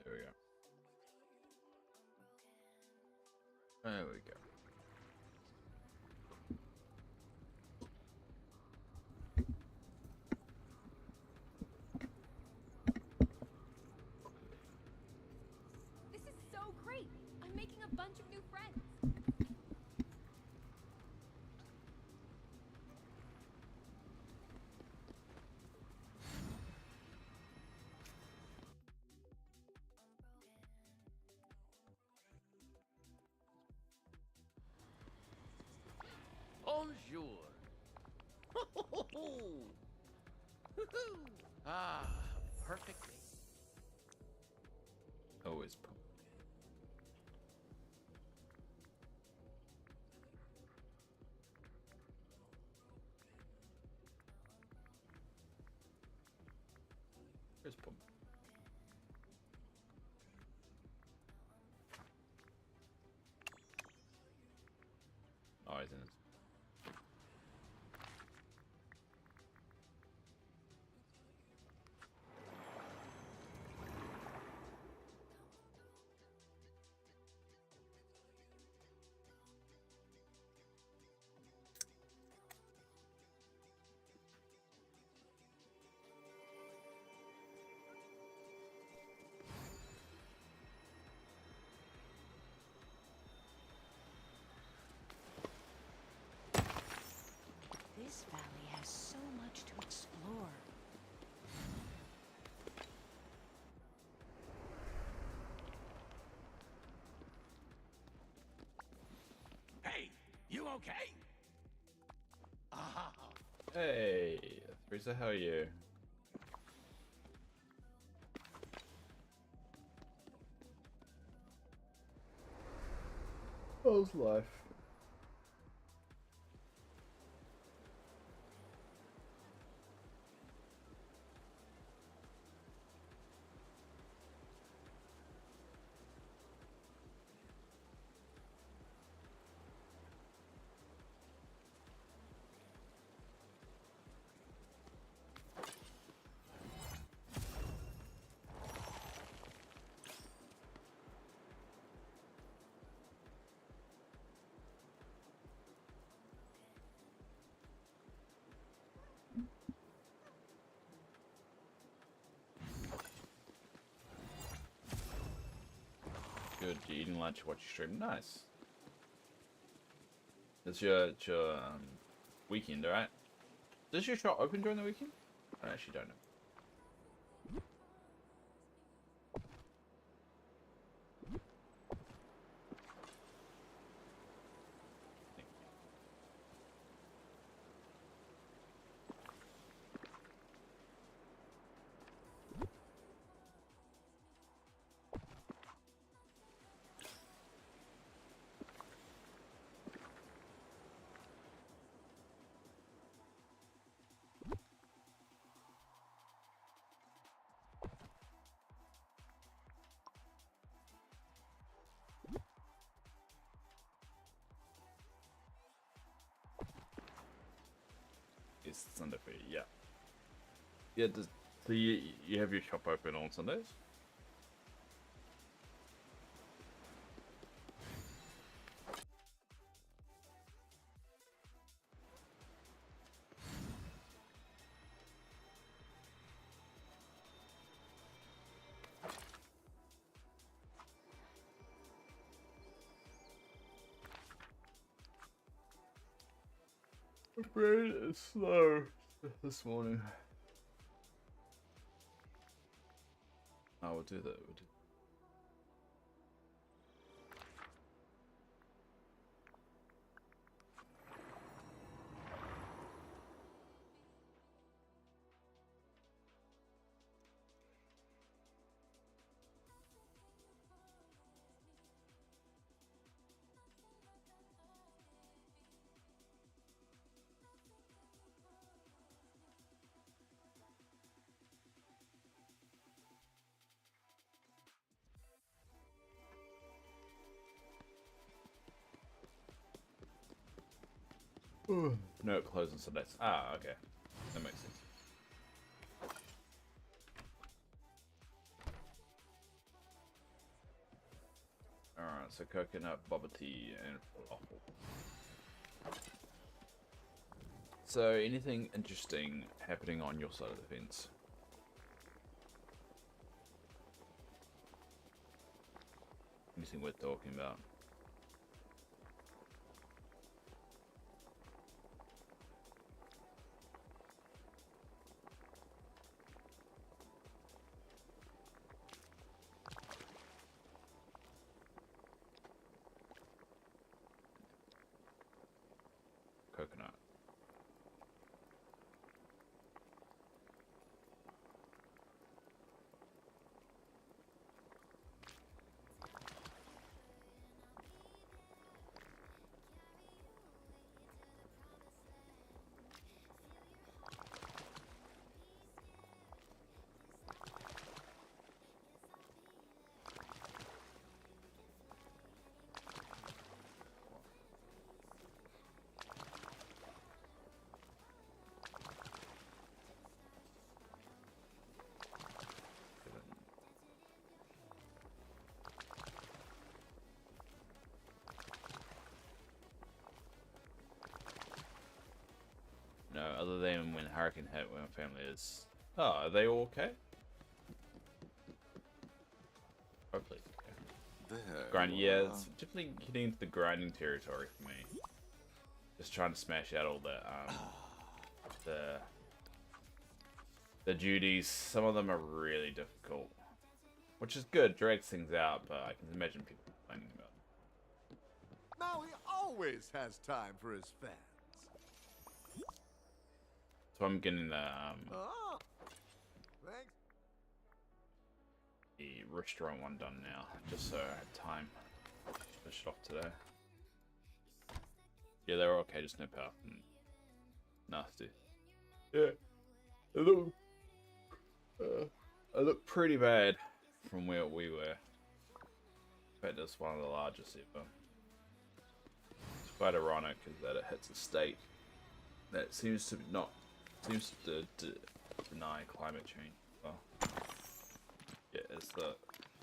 There we go. There we go. This is so great! I'm making a bunch of new friends. Bonjour. Ah, perfectly. Always pump. Where's pump? Oh, he's in his okay? Ah, Hey, Teresa, how are you? How's life? Good. You eating lunch? Watch your stream. Nice. It's your weekend, alright? Does your shop open during the weekend? I actually don't know. It's Sunday for you, yeah. Yeah, so you have your shop open on Sundays? My brain is slow this morning. I will do that. We'll do. No, it closes on Sundays. Ah, okay. That makes sense. Alright, so coconut, bubble tea, and falafel. So, anything interesting happening on your side of the fence? Anything worth talking about? Coconut. No, other than when Hurricane hit, when my family is... Oh, are they all okay? Hopefully. There. Grind, yeah, it's definitely getting into the grinding territory for me. Just trying to smash out all the duties. Some of them are really difficult, which is good. Drags things out, but I can imagine people complaining about it. Maui, oh always has time for his fans. So I'm getting the Oh, thanks. the restaurant one done now, just so I had time to finish it off today. Yeah, they were okay, just no power. Nasty. Yeah, it looked pretty bad from where we were. I bet that's one of the largest ever. It's quite ironic that it hits a state that seems to deny climate change. Well, yeah, it's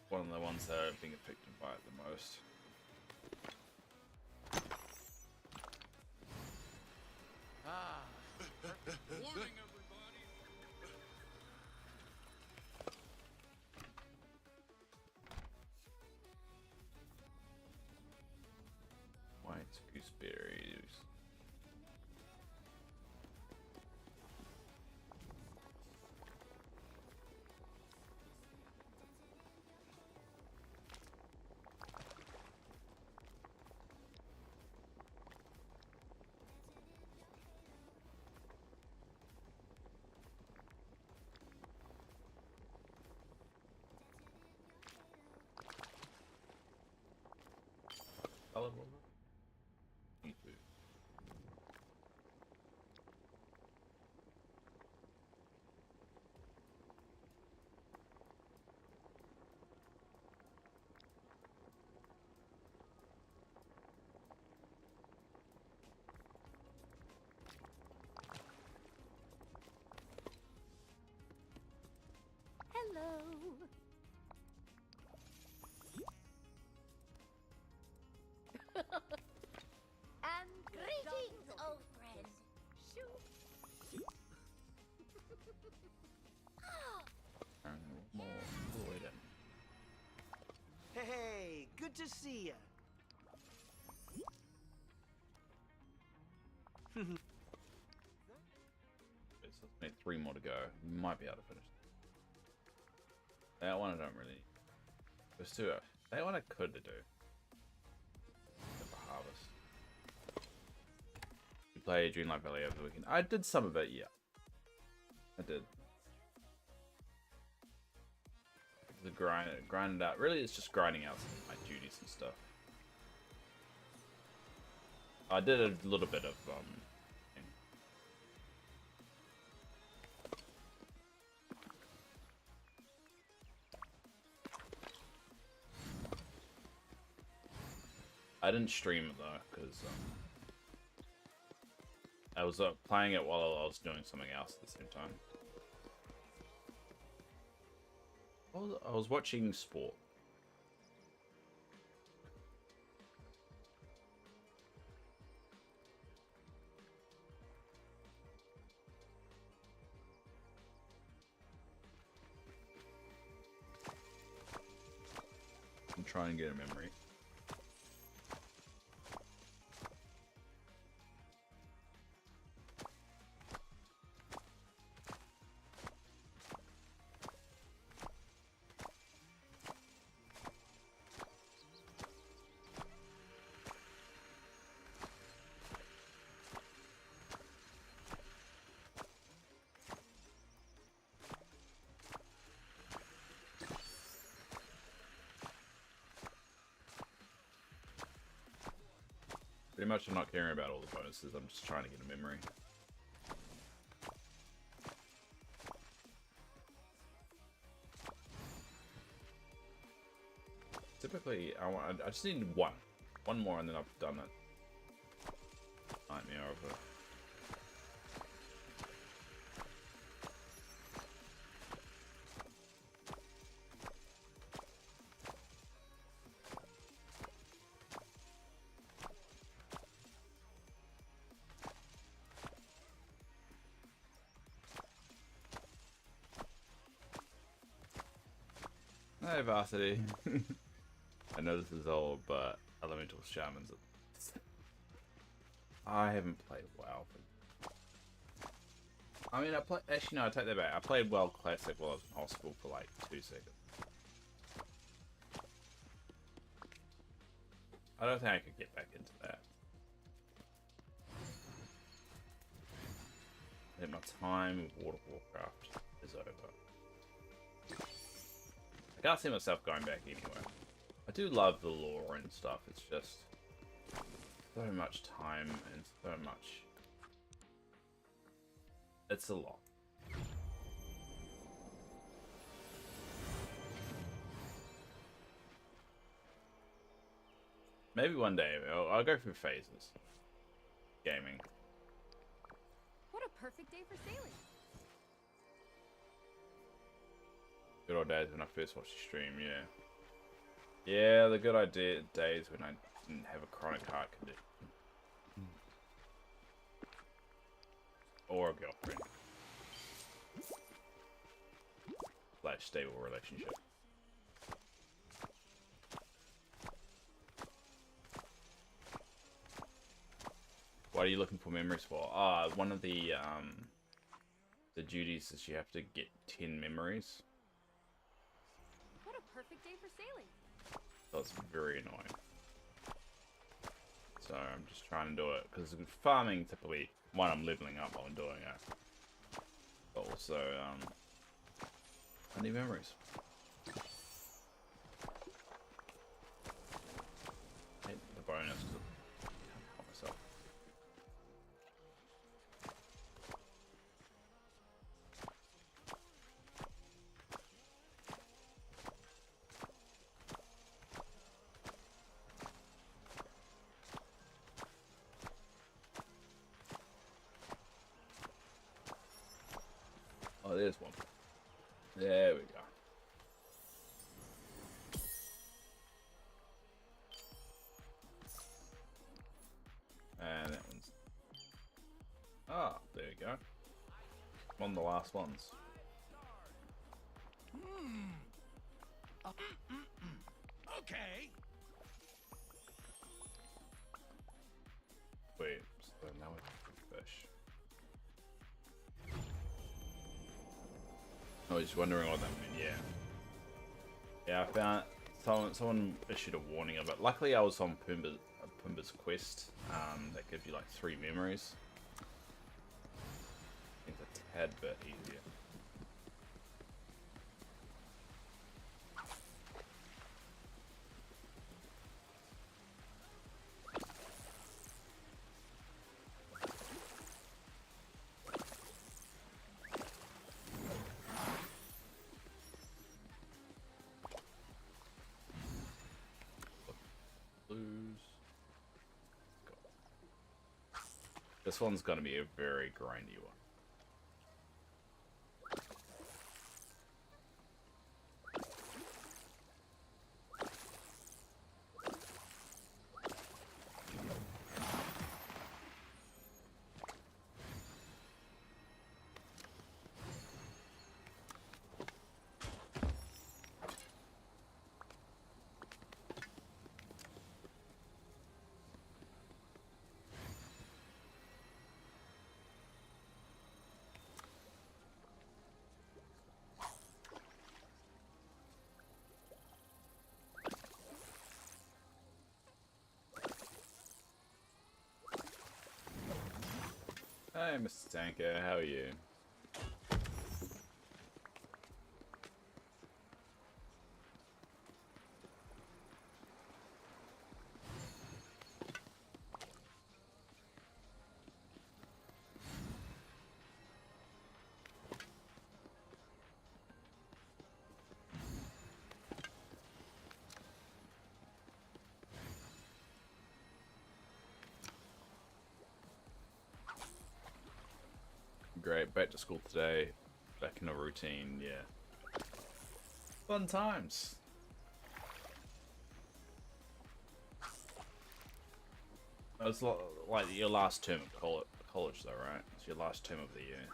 one of the ones that are being affected by it the most. Ah. Warning, everybody. White gooseberries. Salad over? Seafood. Hello. And Greetings, old friend. And more all the way down. Hey, good to see ya. It's only 3 more to go. We might be able to finish. That one I don't really. There's 2. That one I could do. For harvest. We played Dreamlight Valley over the weekend. I did some of it, yeah. I did. The grind out. Really, it's just grinding out some of my duties and stuff. I did a little bit of thing. I didn't stream it though, because I was playing it while I was doing something else at the same time. I was watching sport. I'm trying to get a memory. Pretty much I'm not caring about all the bonuses, I'm just trying to get a memory. Typically, I just need one. One more and then I've done it. Nightmare of it. Hey, Varsity. I know this is old, but Elemental Shamans. I haven't played WoW. I mean, actually, no, I take that back. I played WoW Classic while I was in hospital for like 2 seconds. I don't think I could get back into that. I think my time with World of Warcraft is over. I can't see myself going back anywhere. I do love the lore and stuff, it's just so much time and so much. It's a lot. Maybe one day I'll go through phases. Gaming. What a perfect day for sailing. Good old days when I first watched the stream, yeah. Yeah, the good idea days when I didn't have a chronic heart condition. Or a girlfriend. / stable relationship. What are you looking for memories for? One of the duties is you have to get 10 memories. What a perfect day for sailing. So it's very annoying. So I'm just trying to do it because farming typically, one, I'm leveling up while I'm doing it, but also I need memories. I hate the bonus because I can't help myself. Oh, there's one. There we go. And that one's... Ah, there we go. One of the last ones. Okay. Wait, so now we have fish. I was just wondering what that meant, yeah. Yeah, I found someone issued a warning of it. Luckily I was on Pumbaa's quest, that gives you like 3 memories. I think it's a tad bit easier. This one's gonna be a very grindy one. Hey, Mr. Tanker, how are you? Great, back to school today, back in a routine, yeah. Fun times. It's like your last term of college though, right? It's your last term of the year.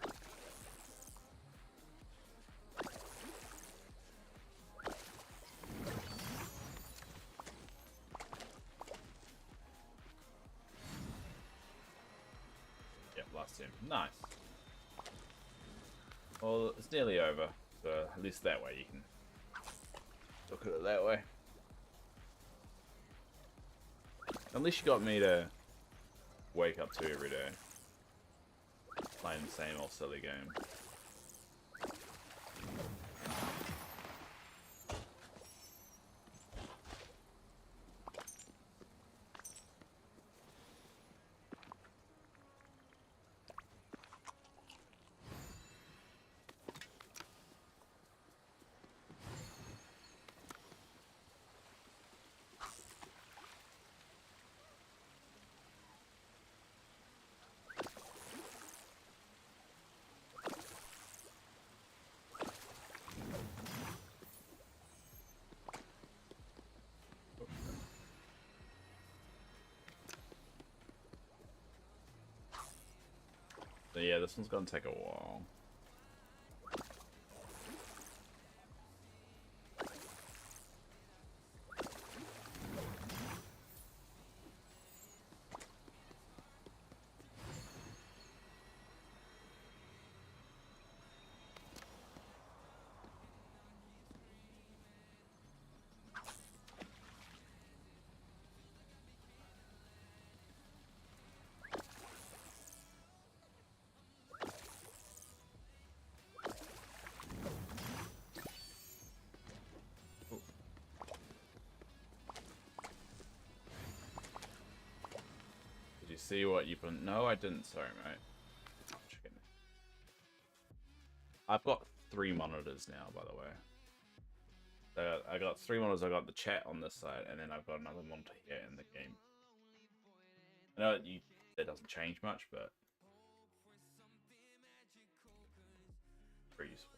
Yep, last term. Nice. Well, it's nearly over, so at least that way you can look at it that way. At least you got me to wake up to every day. playing the same old silly game. So yeah, this one's gonna take a while. Did you see what you put? No, I didn't. Sorry, mate. Chicken. I've got 3 monitors now, by the way. I got 3 monitors. I got the chat on this side, and then I've got another monitor here in the game. I know that doesn't change much, but pretty useful.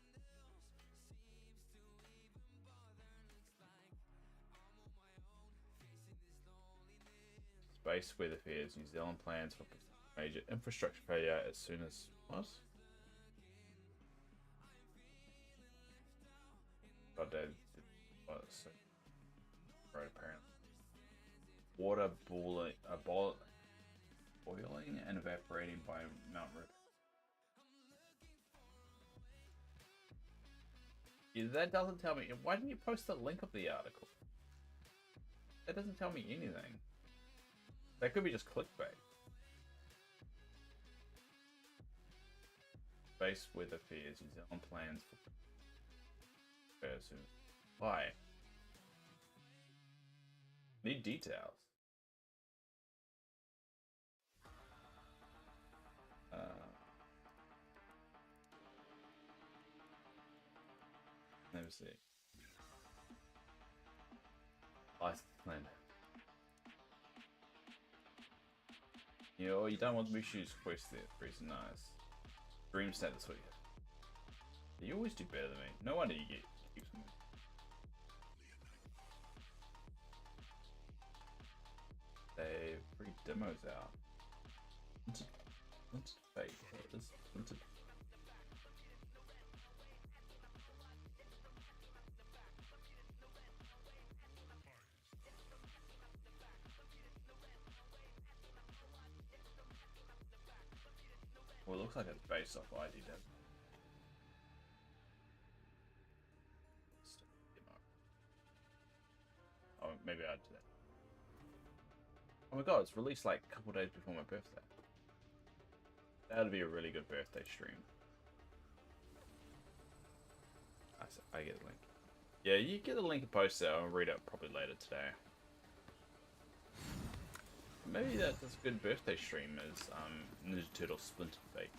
Space weather fears. New Zealand plans for major infrastructure failure as soon as what? God damn. What? Right, apparently. Water boiling and evaporating by Mount River. Yeah, that doesn't tell me. Why didn't you post the link of the article? That doesn't tell me anything. That could be just clickbait. Space weather fears. New Zealand plans for soon. Why? Need details. Let me see. Iceland. You don't want to be shoes quest there. Pretty nice. Dream stat this week. You always do better than me. No wonder you get keeps me. They free demos out. Let's fake. Let's well, it looks like it's based off ID Dev. Oh, maybe I'd do that. Oh my god, it's released like a couple days before my birthday. That would be a really good birthday stream. I get the link. Yeah, you get the link and post there. I'll read it probably later today. Maybe that's a good birthday stream is Ninja Turtle Splinter Fake.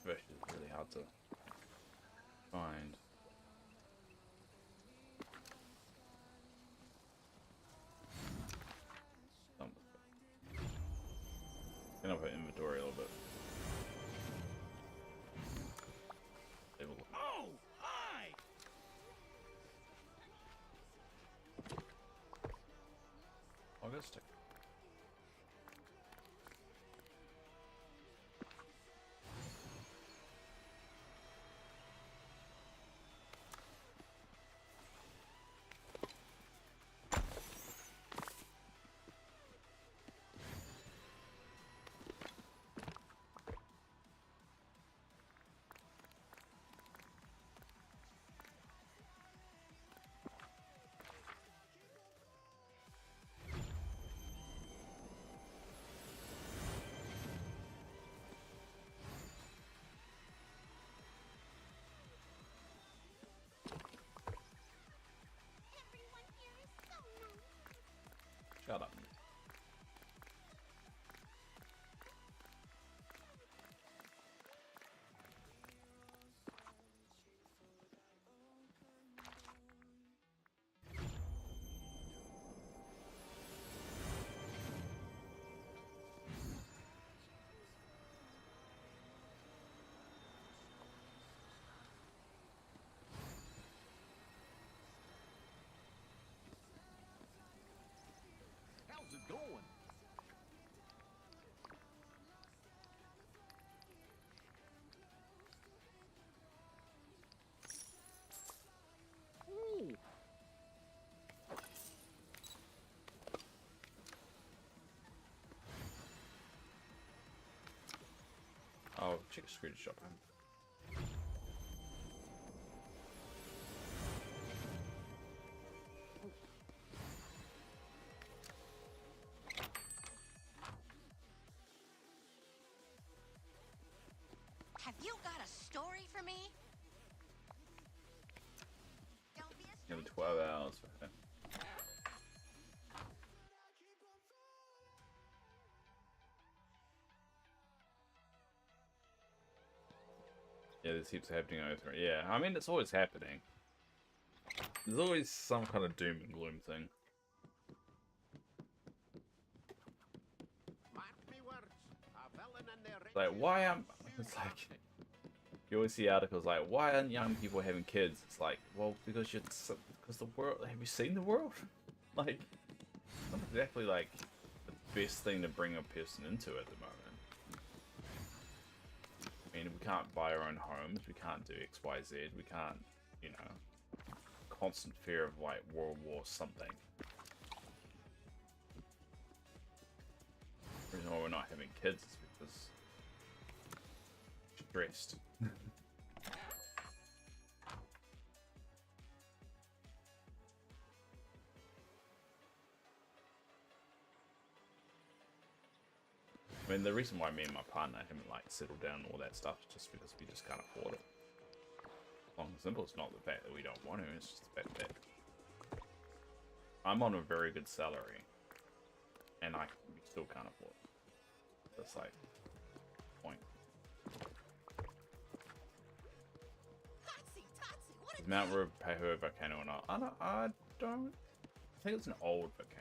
Fish is really hard to find. Gonna put inventory a little bit. I'll go stick. Everyone here is so nice. Shut up. How's it going? Ooh. Oh, check a screenshot. Have you got a story for me? Don't be a Nearly 12 hours for him. Yeah, this keeps happening over. Yeah, I mean, it's always happening. There's always some kind of doom and gloom thing. Mark me words. A villain and their Like, why am... It's like... You always see articles like, why aren't young people having kids? It's like, well, because you're... Because the world... Have you seen the world? Like, it's not exactly, like, the best thing to bring a person into at the moment. I mean, we can't buy our own homes, we can't do X, Y, Z, we can't, you know, constant fear of, like, World War something. The reason why we're not having kids is because stressed. I mean, the reason why me and my partner haven't, like, settled down and all that stuff is just because we just can't afford it. Long and simple, it's not the fact that we don't want to, it's just the fact that I'm on a very good salary, and we still can't afford it. That's, like, point. Totsy, Totsy, what Is Mount Rubeho a volcano or not? I think it's an old volcano.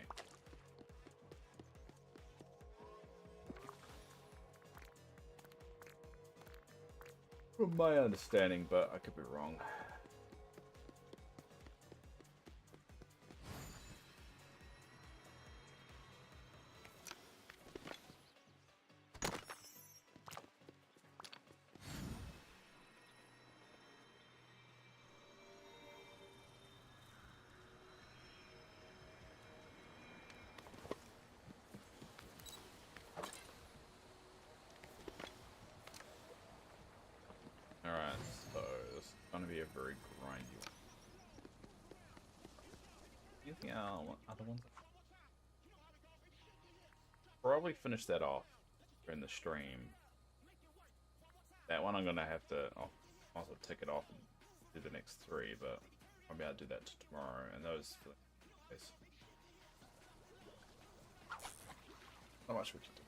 From my understanding, but I could be wrong. Alright, so this is gonna be a very grindy one. Anything other ones? Probably finish that off during the stream. That one I'm gonna have to also tick it off and do the next three, but I'll be able to do that tomorrow, and those for this. Not much we can do.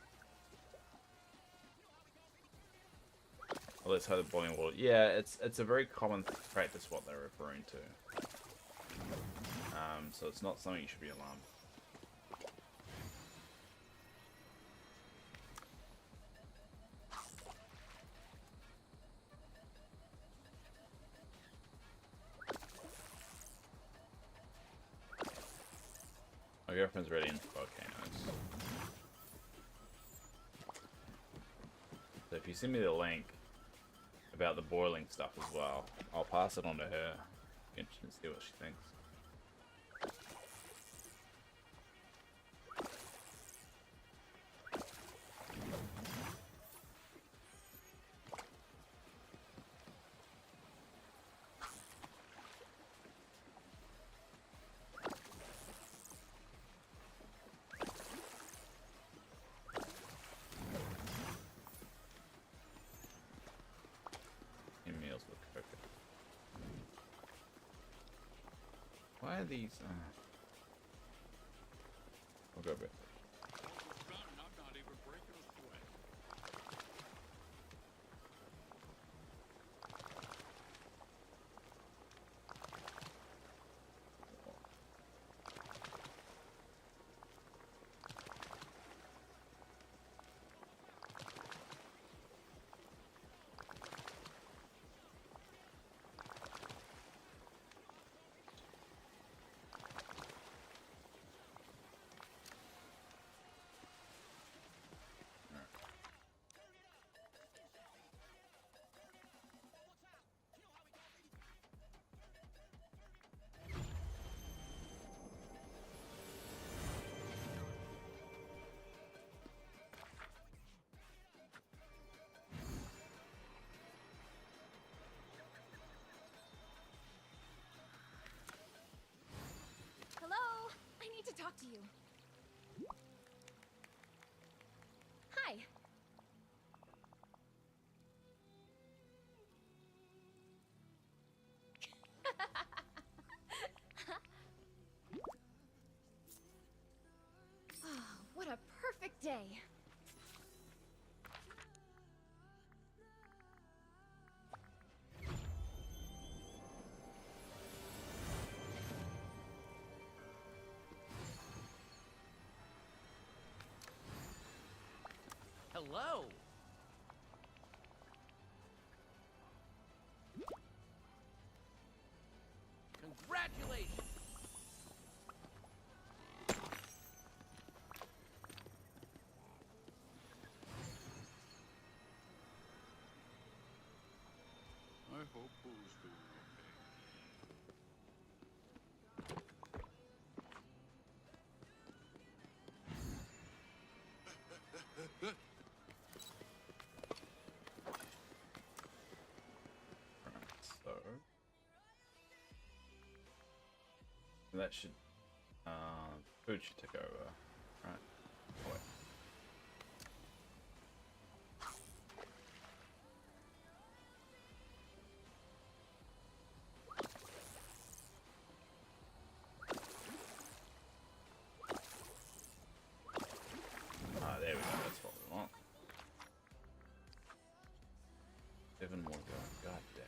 Well, let's hope the boiling water. Yeah, it's a very common practice what they're referring to. So it's not something you should be alarmed. My girlfriend's ready into volcanoes. So if you send me the link about the boiling stuff as well, I'll pass it on to her. Interested to see what she thinks. Meals with cocoa. Why are these? I'll go back. Almost done, and I'm not even breaking a sweat. Hello? I need to talk to you. Hi. Oh, what a perfect day. Hello. Congratulations. I hope Boo's doing okay. So that should food should take over, right? Oh, wait. Ah, there we go. That's what we want. 7 more going. God damn.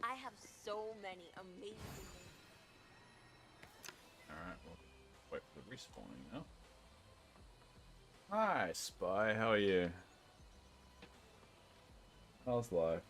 I have so many amazing. Alright, well, wait for the respawning now. Hi, Spy, how are you? How's life?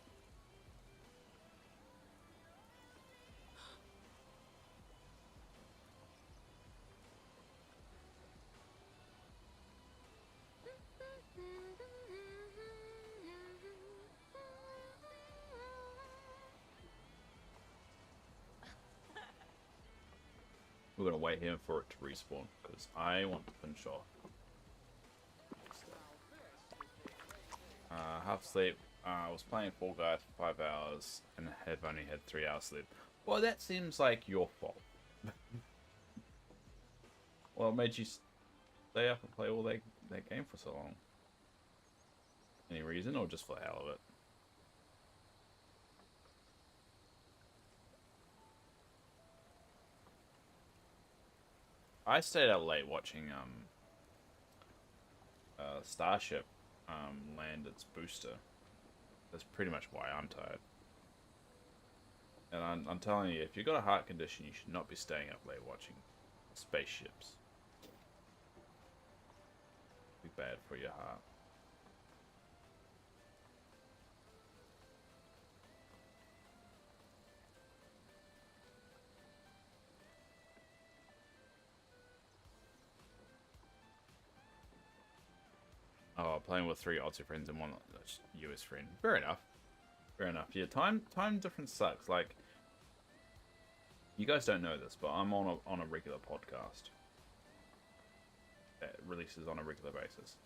We're gonna wait here for it to respawn because I want to finish off. Half sleep. I was playing Fall Guys for 5 hours and have only had 3 hours sleep. Well, that seems like your fault. Well, it made you stay up and play all that game for so long. Any reason, or just for the hell of it? I stayed up late watching Starship land its booster. That's pretty much why I'm tired. And I'm telling you, if you've got a heart condition, you should not be staying up late watching spaceships. Be bad for your heart. Oh, playing with 3 Aussie friends and 1 US friend. Fair enough. Fair enough. Yeah, time difference sucks. Like, you guys don't know this, but I'm on a regular podcast that releases on a regular basis.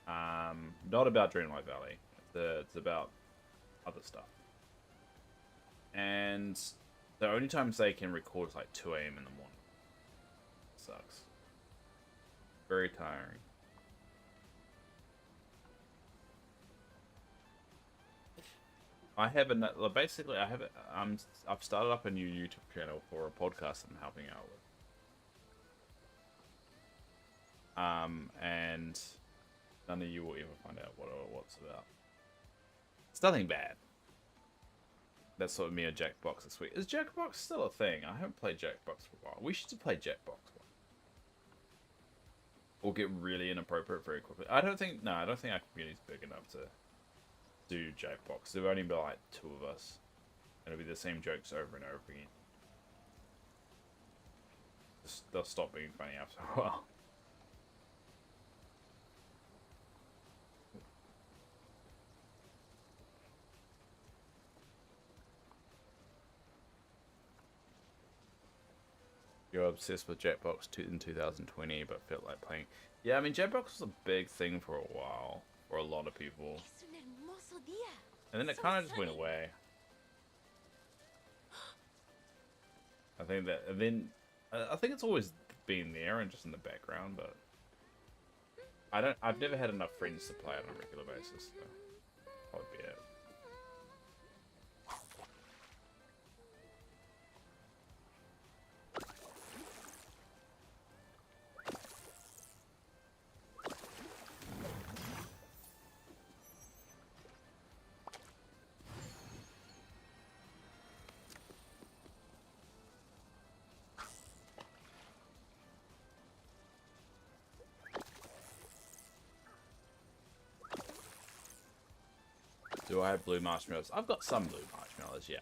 Not about Dreamlight Valley. It's about other stuff. And the only times they can record is like 2 AM in the morning. Sucks. Very tiring. I've started up a new YouTube channel for a podcast I'm helping out with. And none of you will ever find out what's about. It's nothing bad. That's sort of me and Jackbox this week. Is Jackbox still a thing? I haven't played Jackbox for a while. We should play Jackbox. Or get really inappropriate very quickly. I don't think our community's big enough to do Jackbox. There'll only be like 2 of us. It'll be the same jokes over and over again. They'll stop being funny after a while. You're obsessed with Jackbox in 2020, but felt like playing. Yeah, I mean, Jackbox was a big thing for a while for a lot of people. Es un hermoso día. And then it So kind of just went sunny. away. I think that, and then I think it's always been there and just in the background, but I've never had enough friends to play it on a regular basis. So probably be it. Do I have blue marshmallows? I've got some blue marshmallows, yeah.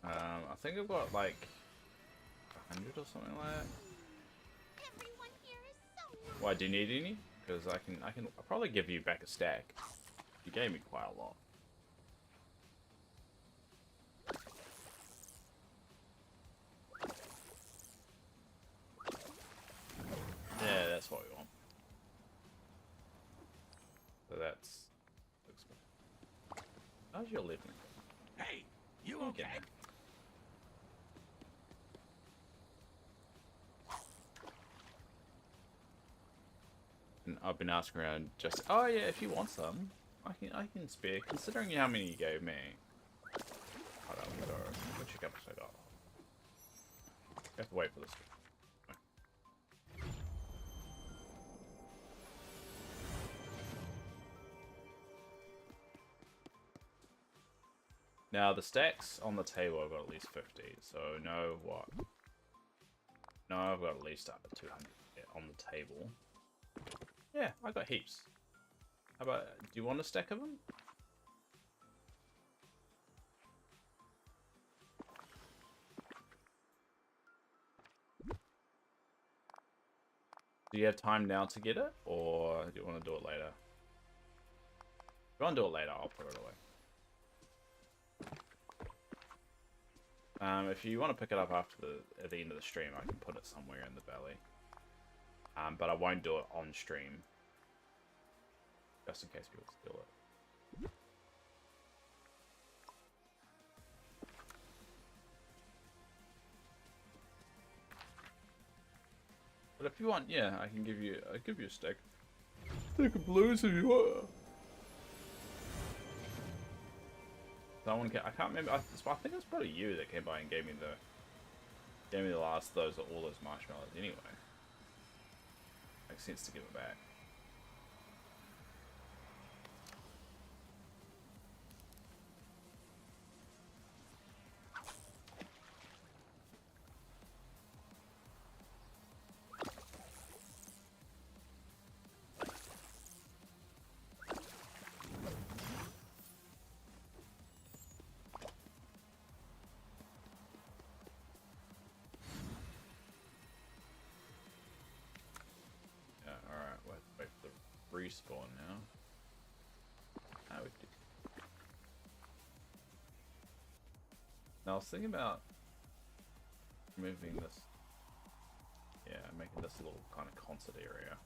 I think I've got like 100 or something like that. Everyone here is so nice. Why, do you need any? Because I'll probably give you back a stack. You gave me quite a lot. Yeah, that's what we want. So that's... How's your living? Hey, you okay? And I've been asking around just... Oh yeah, if you want some, I can spare. Considering how many you gave me. Hold on, we'll check out what I got. I have to wait for this. Now, the stacks on the table, I've got at least 50, so no, what? No, I've got at least 200 on the table. Yeah, I got heaps. How about, do you want a stack of them? Do you have time now to get it, or do you want to do it later? If you want to do it later, I'll put it away. If you want to pick it up after at the end of the stream, I can put it somewhere in the valley. But I won't do it on stream, just in case people steal it. But if you want, yeah, I can give you. I'll give you a stick. Stick of blues if you want. Someone I can't remember. I think it's probably you that came by and gave me the last all those marshmallows. Anyway, makes sense to give it back. Respawn now. We do. Now I was thinking about moving this. Yeah, making this little kind of concert area.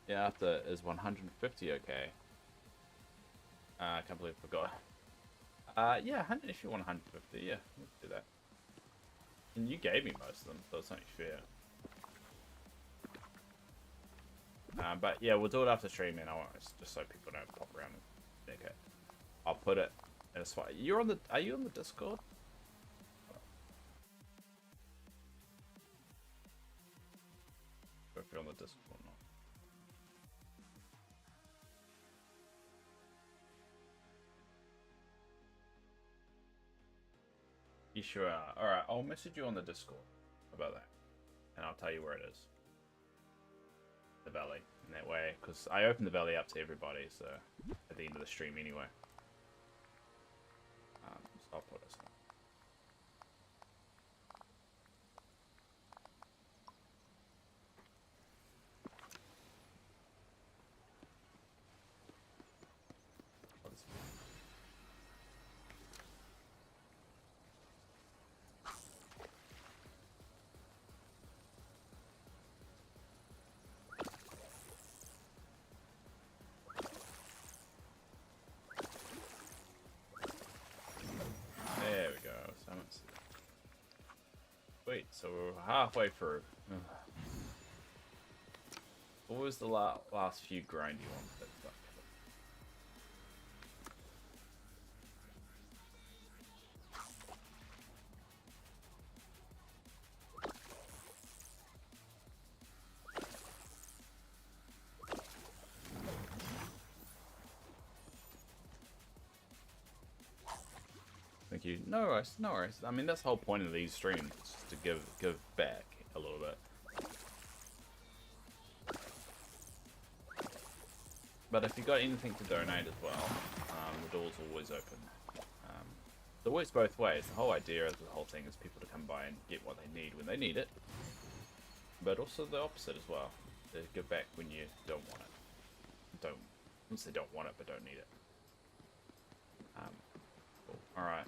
Yeah, after is 150 okay? I can't believe I forgot. Yeah, if you want 150, yeah, let's do that. And you gave me most of them, so it's only fair. But yeah, we'll do it after stream, and I want just so people don't pop around. Okay, I'll put it in a spot. You're on the. Are you on the Discord? If you're on the Discord or not. You sure are. Alright, I'll message you on the Discord about that. And I'll tell you where it is. The valley. In that way, because I open the valley up to everybody, so at the end of the stream anyway. So I'll put this on. Wait, so we're halfway through. What was the last few grindy ones that stuck? Thank you. No worries, no worries. I mean, that's the whole point of these streams, just to give back a little bit. But if you got anything to donate as well, the door's always open. It works both ways. The whole idea of the whole thing is people to come by and get what they need when they need it. But also the opposite as well. To give back when you don't want it. Once they don't want it, but don't need it. Cool. Alright.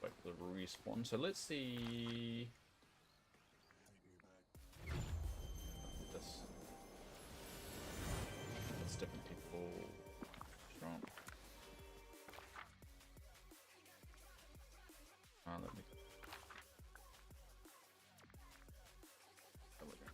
Wait for the respawn. So let's see. This. Let's different people. Strong. Let me. There we go.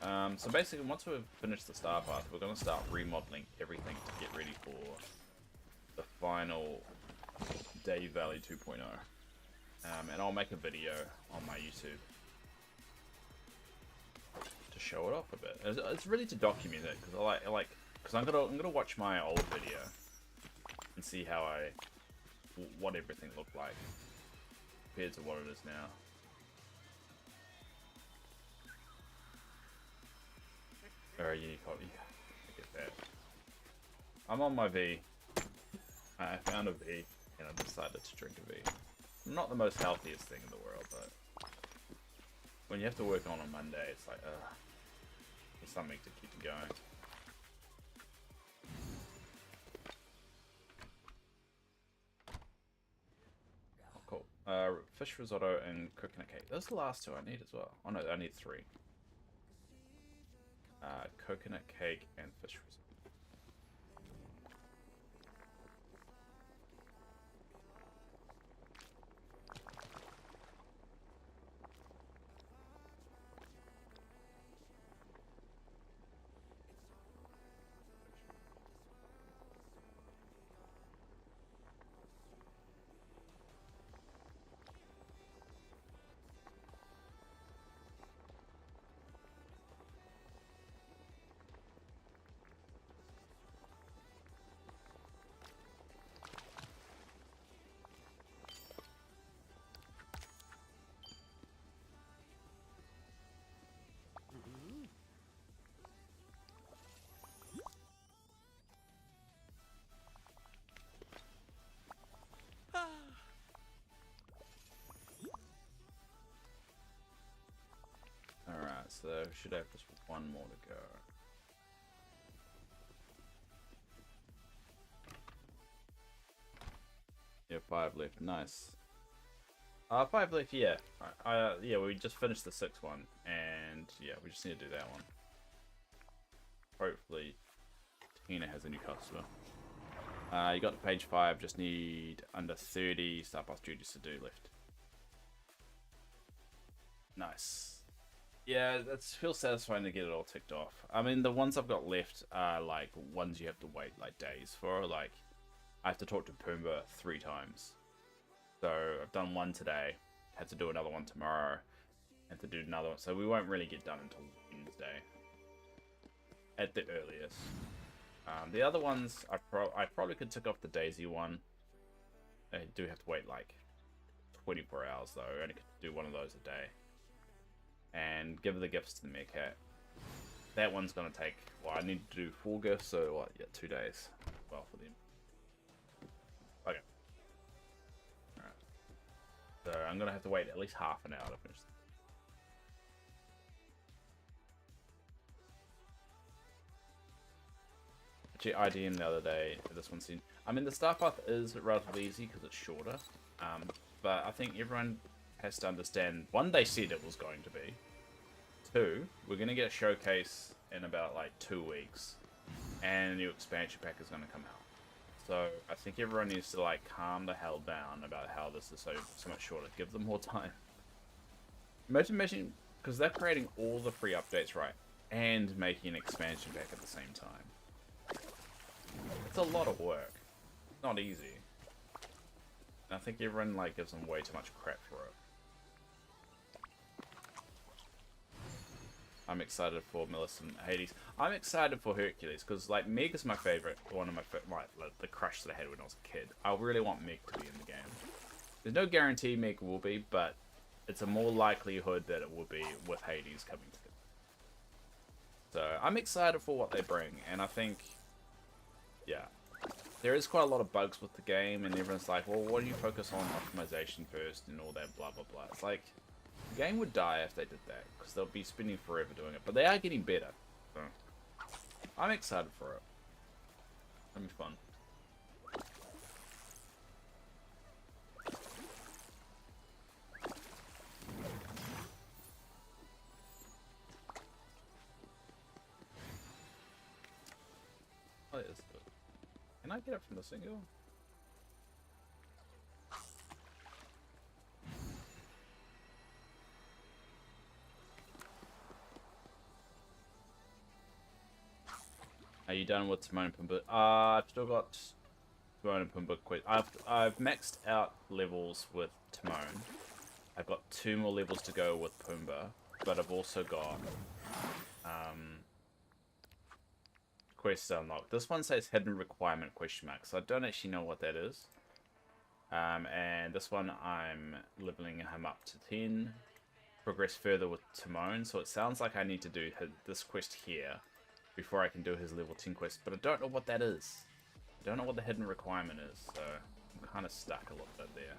So basically, once we've finished the star path, we're going to start remodeling everything to get ready for the final Day Valley 2.0. And I'll make a video on my YouTube to show it off a bit. It's really to document it because because I'm gonna watch my old video and see how what everything looked like compared to what it is now. Very unique hobby. I get that. I'm on my V. I found a V and I decided to drink a V. Not the most healthiest thing in the world, but when you have to work on a Monday, it's like, there's something to keep you going. Oh, cool. Fish risotto and coconut cake. Those are the last two I need as well. Oh no, I need 3. Coconut cake and fish risotto. Alright, so we should have just one more to go. Yeah, 5 left. Nice. 5 left, yeah. Yeah, we just finished the 6th one, and yeah, we just need to do that one. Hopefully, Tina has a new customer. You got to page 5, just need under 30 Star Pass duties to do left. Nice. Yeah, that feels satisfying to get it all ticked off. I mean, the ones I've got left are like ones you have to wait like days for. Like, I have to talk to Pumbaa 3 times. So I've done one today, had to do another one tomorrow, and to do another one. So we won't really get done until Wednesday, at the earliest. The other ones, I probably could tick off the Daisy one. I do have to wait like 24 hours though. I only could do one of those a day. And give the gifts to the meerkat. That one's gonna take, well, I need to do 4 gifts, so what, yeah, 2 days. Well, for them. Okay. Alright. So I'm gonna have to wait at least half an hour to finish. Actually, ID'd the other day, this one seemed, I mean, the Star Path is relatively easy because it's shorter. But I think everyone has to understand, 1, they said it was going to be. 2, we're going to get a showcase in about like 2 weeks, and a new expansion pack is going to come out. So I think everyone needs to like calm the hell down about how this is so much shorter. Give them more time. Imagine, because they're creating all the free updates, right, and making an expansion pack at the same time. It's a lot of work. It's not easy. I think everyone like gives them way too much crap for it. I'm excited for Millicent Hades. I'm excited for Hercules because like Meg is my favorite, one of my like the crush that I had when I was a kid. I really want Meg to be in the game. There's no guarantee Meg will be, but it's a more likelihood that it will be with Hades coming to it. So I'm excited for what they bring, and I think, yeah, there is quite a lot of bugs with the game, and everyone's like, well, why do you focus on optimization first and all that blah blah blah. It's like, the game would die if they did that, because they'll be spending forever doing it. But they are getting better. So I'm excited for it. It'll be fun. Oh, yes. Can I get it from the single? Are you done with Timon and Pumbaa? I've still got Timon and Pumbaa quest. I've maxed out levels with Timon. I've got 2 more levels to go with Pumbaa, but I've also got quests unlocked. This one says hidden requirement question mark, so I don't actually know what that is. And this one I'm leveling him up to 10. Progress further with Timon, so it sounds like I need to do this quest here before I can do his level 10 quest, but I don't know what that is. I don't know what the hidden requirement is, so I'm kind of stuck a little bit there.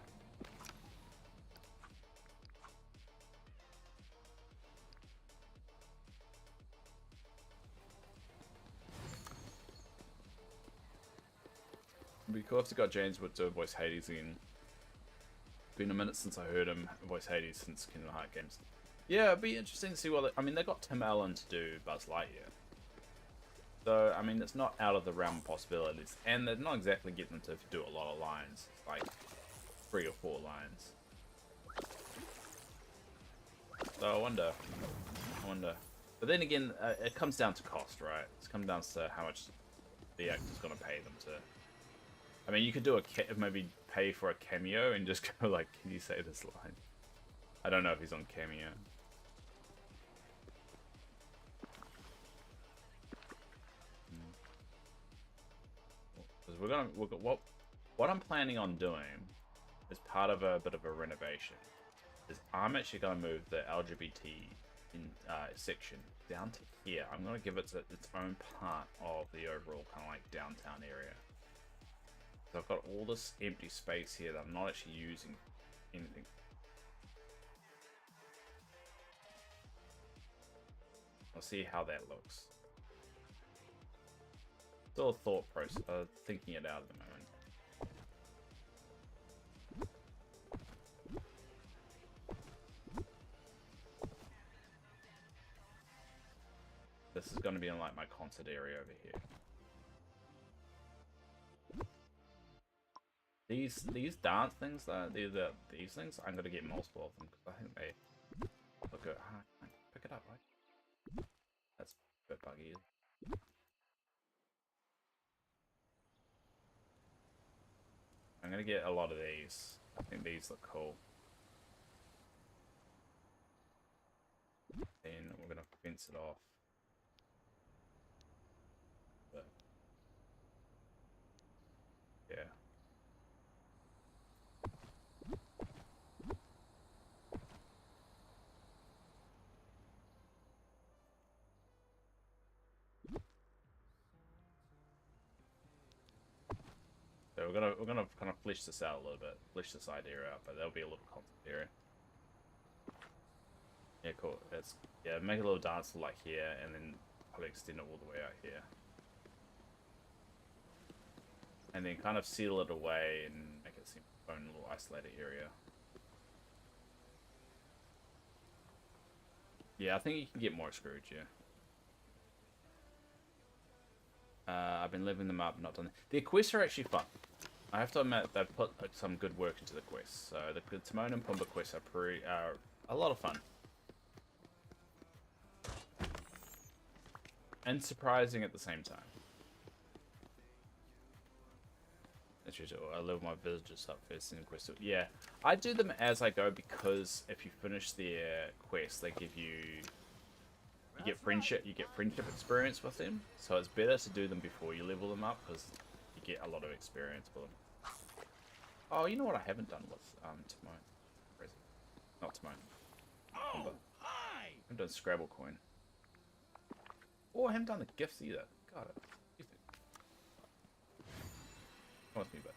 It'd be cool if they got James Wood to voice Hades again. Been a minute since I heard him voice Hades since Kingdom Hearts games. Yeah, it'd be interesting to see what... I mean, they got Tim Allen to do Buzz Lightyear. So, I mean, it's not out of the realm of possibilities. And they're not exactly getting them to do a lot of lines. It's like 3 or 4 lines. So I wonder. But then again, it comes down to cost, right? It's come down to how much the actor's going to pay them to... I mean, you could do maybe pay for a cameo and just go like, can you say this line? I don't know if he's on Cameo. Because what I'm planning on doing as part of a bit of a renovation is I'm actually going to move the LGBT section down to here. I'm going to give it its own part of the overall kind of like downtown area. So I've got all this empty space here that I'm not actually using anything. I'll see how that looks. Still a thought process, thinking it out at the moment. This is going to be in like my concert area over here. These dance things though, these things, I'm gonna get multiple of them because I think they look good. Pick it up, right? That's a bit buggy. I'm gonna get a lot of these. I think these look cool. Then we're gonna fence it off. But yeah. So we're gonna kind of flesh this out a little bit, flesh this idea out, but there'll be a little content area. Yeah, cool. Make a little dance like here, and then probably extend it all the way out here, and then kind of seal it away and make it seem its own little isolated area. Yeah, I think you can get more Scrooge. Yeah. I've been living them up, not done. The quests are actually fun. I have to admit they've put some good work into the quests. So the Timon and Pumbaa quests are a lot of fun. And surprising at the same time. That's usually, I level my villagers up first in the quest. Yeah, I do them as I go because if you finish their quest, they give you get friendship. You get friendship experience with them, so it's better to do them before you level them up because you get a lot of experience with them. Oh, you know what I haven't done with Timon? Where is it? Not Timon. Oh, hi! I haven't done Scrabble Coin. Oh, I haven't done the gifts either. Got it. Come with me, bud.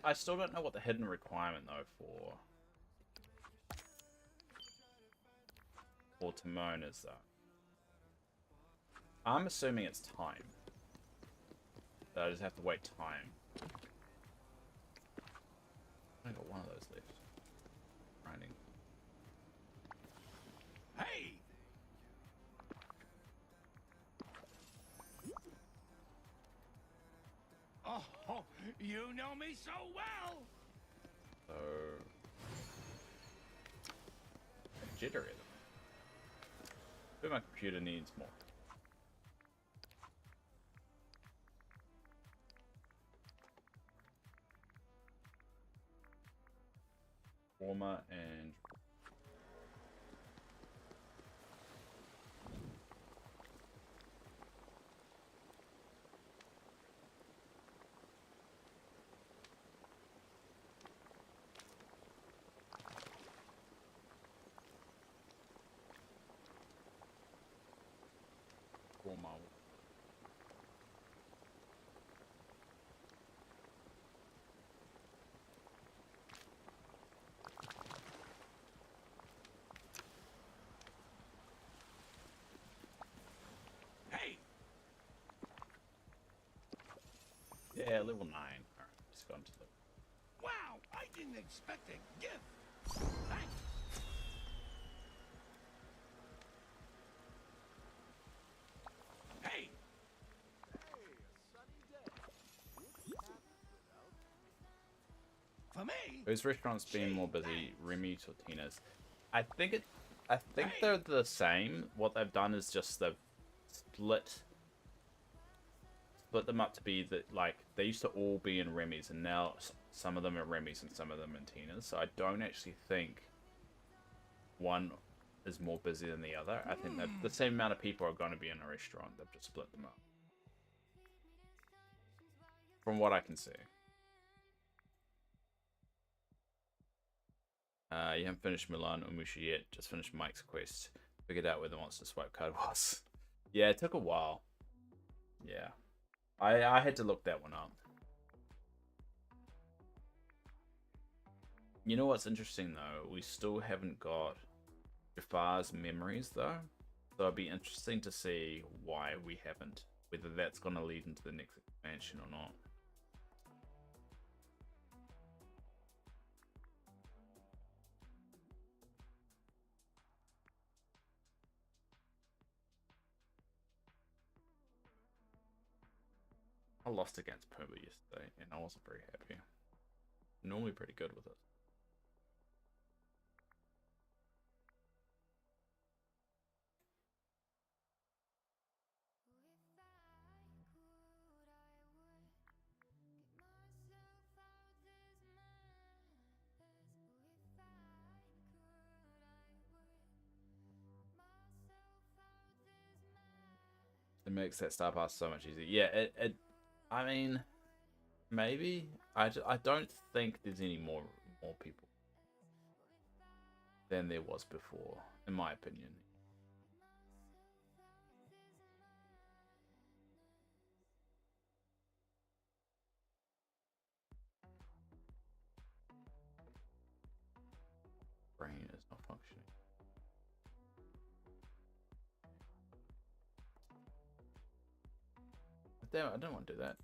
I still don't know what the hidden requirement though for Timon is though. I'm assuming it's time. So I just have to wait time. I got one of those left. Grinding. Hey! Oh, you know me so well! jittery at the moment. But my computer needs more. Warmer and warmer. Hey! Yeah, level 9. Alright, just gone to the Wow, I didn't expect a gift. Thanks. Hey! For me? Whose restaurant's been more busy, Remy or Tina's? I think they're the same. What they've done is just they've split them up to be that, like, they used to all be in Remy's, and now some of them are Remy's and some of them in Tina's. So I don't actually think one is more busy than the other. I think that the same amount of people are going to be in a restaurant. They've just split them up, from what I can see. You haven't finished Milan or Musha yet. Just finished Mike's quest. Figured out where the monster swipe card was. Yeah, it took a while. Yeah. I had to look that one up. You know what's interesting though? We still haven't got Jafar's memories though. So it'd be interesting to see why we haven't. Whether that's going to lead into the next expansion or not. I lost against Puma yesterday, and I wasn't very happy. Normally pretty good with it. It makes that Star Pass so much easier. Yeah, I mean, maybe. I don't think there's any more people than there was before, in my opinion. Brain is not functioning. Damn, I don't want to do that.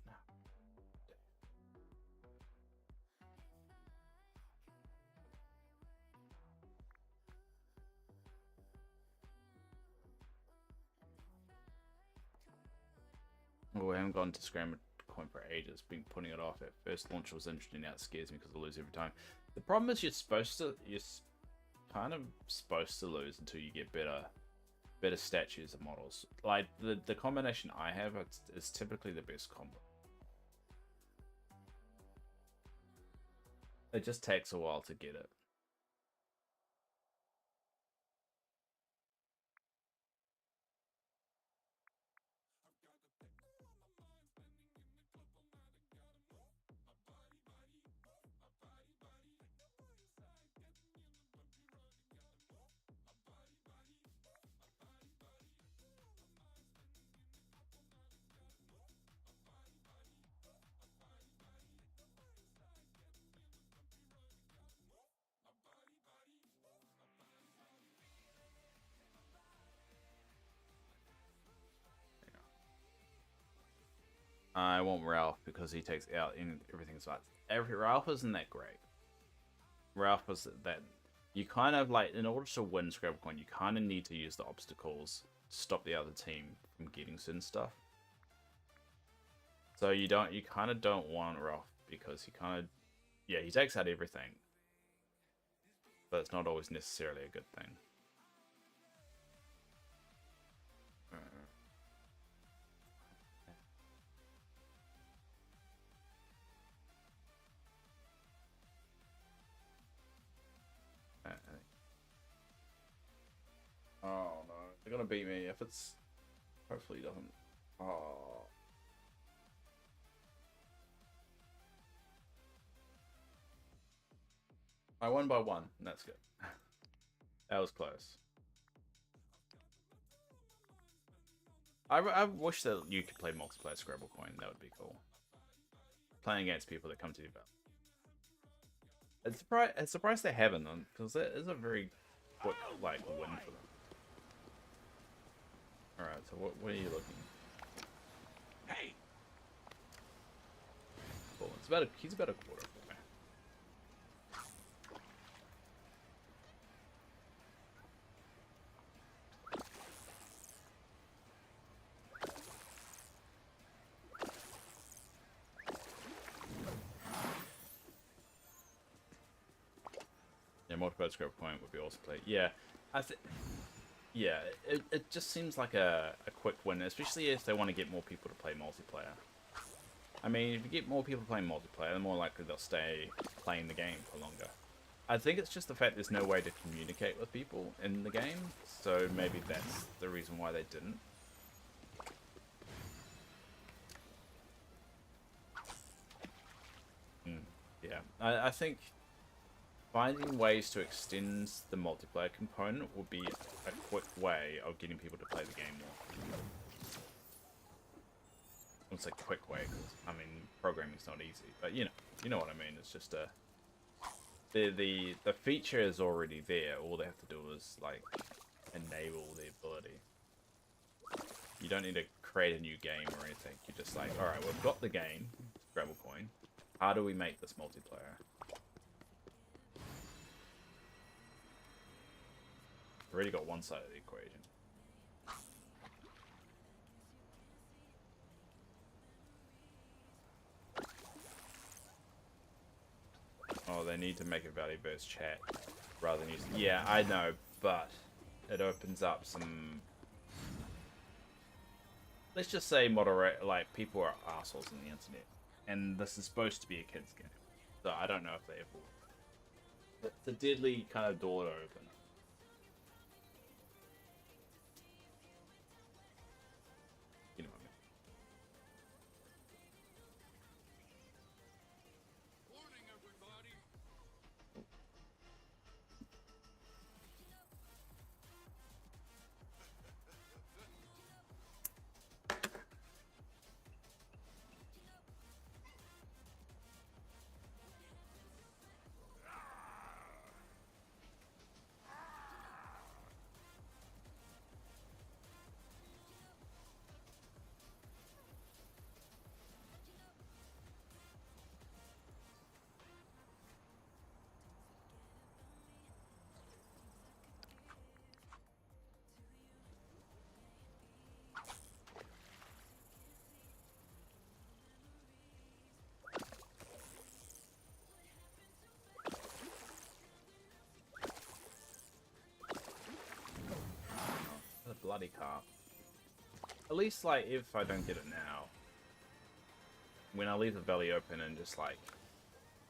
Oh, I haven't gone to Scramble Coin for ages. Been putting it off. At first launch was interesting. Now it scares me because I lose every time. The problem is you're kind of supposed to lose until you get better statues and models. Like the combination I have is typically the best combo. It just takes a while to get it. I want Ralph because he takes out in everything's like Ralph isn't that great. Ralph was that you kind of like, in order to win Scrabblecoin, you kind of need to use the obstacles to stop the other team from getting certain stuff. So you kind of don't want Ralph because he takes out everything, but it's not always necessarily a good thing. gonna beat me if it's. Hopefully, he doesn't. Oh. I won by 1, and that's good. That was close. I wish that you could play multiplayer Scrabble Coin. That would be cool. Playing against people that come to you. It's surprised they haven't, because it is a very quick win for them. All right, so what are you looking? Hey, Cool. He's about a quarter away. Yeah, multiplayer Scrabble Point would be awesome to play. Yeah, yeah, it just seems like a quick win, especially if they want to get more people to play multiplayer. I mean, if you get more people playing multiplayer, the more likely they'll stay playing the game for longer. I think it's just the fact there's no way to communicate with people in the game, so maybe that's the reason why they didn't. Yeah, I think finding ways to extend the multiplayer component would be a quick way of getting people to play the game more. It's a quick way, because, I mean, programming's not easy, but you know what I mean. It's just the feature is already there. All they have to do is, like, enable the ability. You don't need to create a new game or anything. You're just like, alright, we've got the game, Scrabble Coin. How do we make this multiplayer? Already got one side of the equation. Oh, they need to make a value-based chat rather than use. Yeah, I know, but it opens up some. Let's just say people are assholes on the internet, and this is supposed to be a kids game, so I don't know if they ever. It's a deadly kind of door to open. You know what I mean? warning everybody. The bloody carp. At least, like, if I don't get it now, when I leave the belly open and just, like,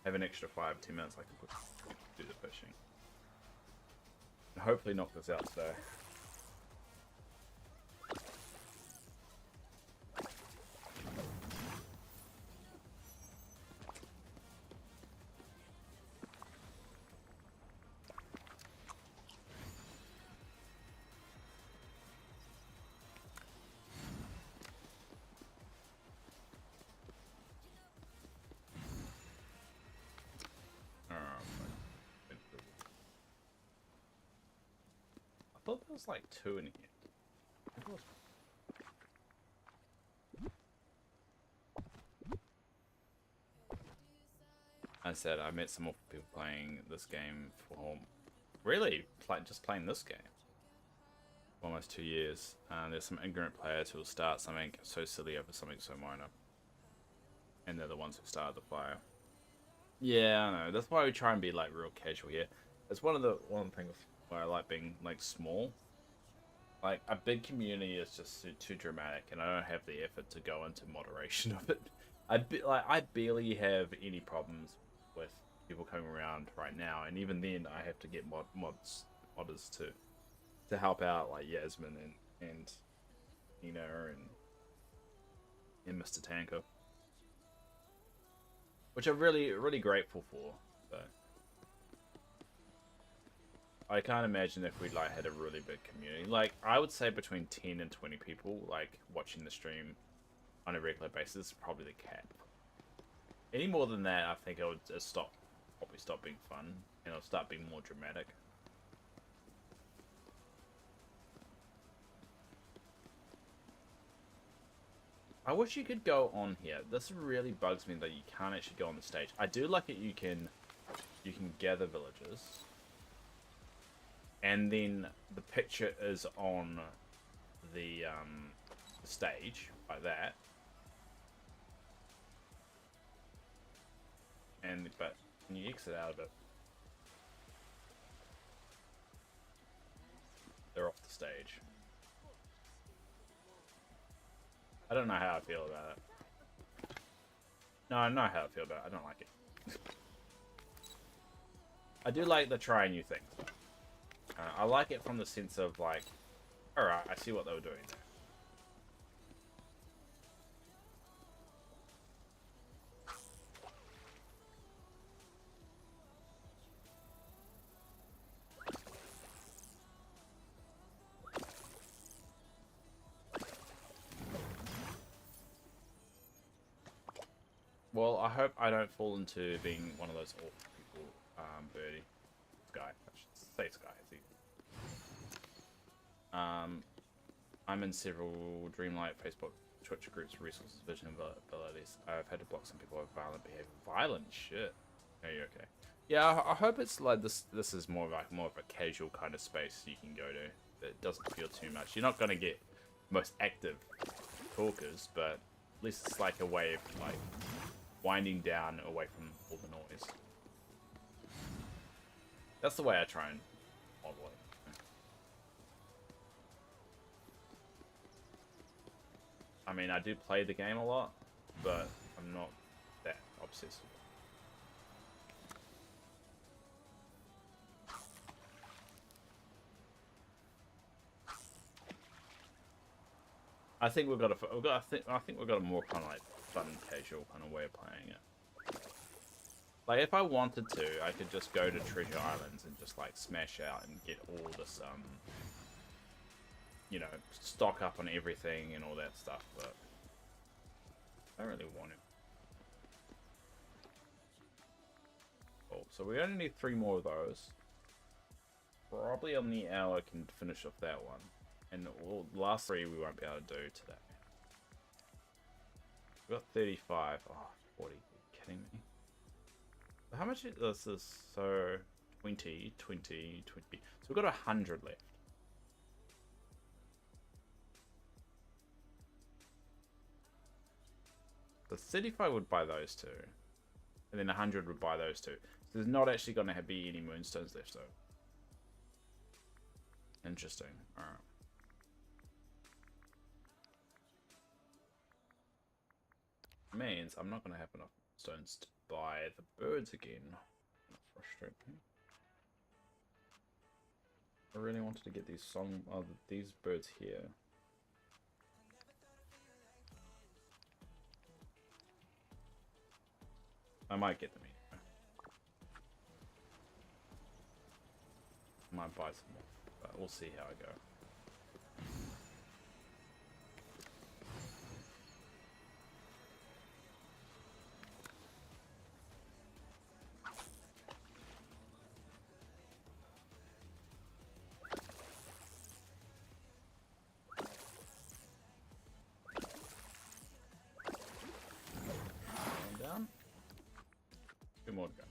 have an extra 5-10 minutes, I can do the fishing. And hopefully knock this out today. I thought there was like 2 in here. I said I met some more people playing this game for really just playing this game for almost 2 years. There's some ignorant players who will start something so silly over something so minor, and they're the ones who started the fire. Yeah, I know. That's why we try and be like real casual here. It's one thing where I like being like small. Like a big community is just too dramatic, and I don't have the effort to go into moderation of it. I barely have any problems with people coming around right now, and even then I have to get modders to to help out like Yasmin and Nina and Mr. Tanker, which I'm really grateful for. So I can't imagine if we like had a really big community. Like I would say between 10 and 20 people like watching the stream on a regular basis is probably the cap. Any more than that, I think it would just probably stop being fun, and it'll start being more dramatic. I wish you could go on here. This really bugs me that you can't actually go on the stage. I do like it. You can gather villagers, and then the picture is on the stage like that. But can you exit out of it? They're off the stage. I don't know how I feel about it. No, I know how I feel about it. I don't like it. I do like the trying new things. I like it from the sense of like, alright, I see what they were doing there. Well, I hope I don't fall into being one of those awful people, Birdie. Sky. I should say Sky. I'm in several Dreamlight, Facebook, Twitch groups, resources, vision abilities. I've had to block some people with violent behavior. Violent shit. Are you okay? Yeah, I hope it's like this. This is more of a casual kind of space you can go to. That doesn't feel too much. You're not gonna get most active talkers, but at least it's like a way of like winding down away from all the noise. That's the way I try and model it. I mean, I do play the game a lot, but I'm not that obsessed with it. I think we've got I think we've got a more kind of like fun, casual kind of way of playing it. Like, if I wanted to, I could just go to Treasure Islands and just, like, smash out and get all this, you know, stock up on everything and all that stuff, but I don't really want it. Cool, so we only need 3 more of those. Probably on the hour can finish off that one. And the last 3 we won't be able to do today. We've got 35. Oh, 40. Are you kidding me? How much is this? So 20, 20, 20. So we've got 100 left. The 35 would buy those 2. And then 100 would buy those 2. So there's not actually going to be any moonstones left though. Interesting. Alright. Means I'm not going to have enough stones to buy the birds again. Frustrate me. I really wanted to get these birds here. I might get them here. I might buy some more, but we'll see how I go. Down. 2 more to go.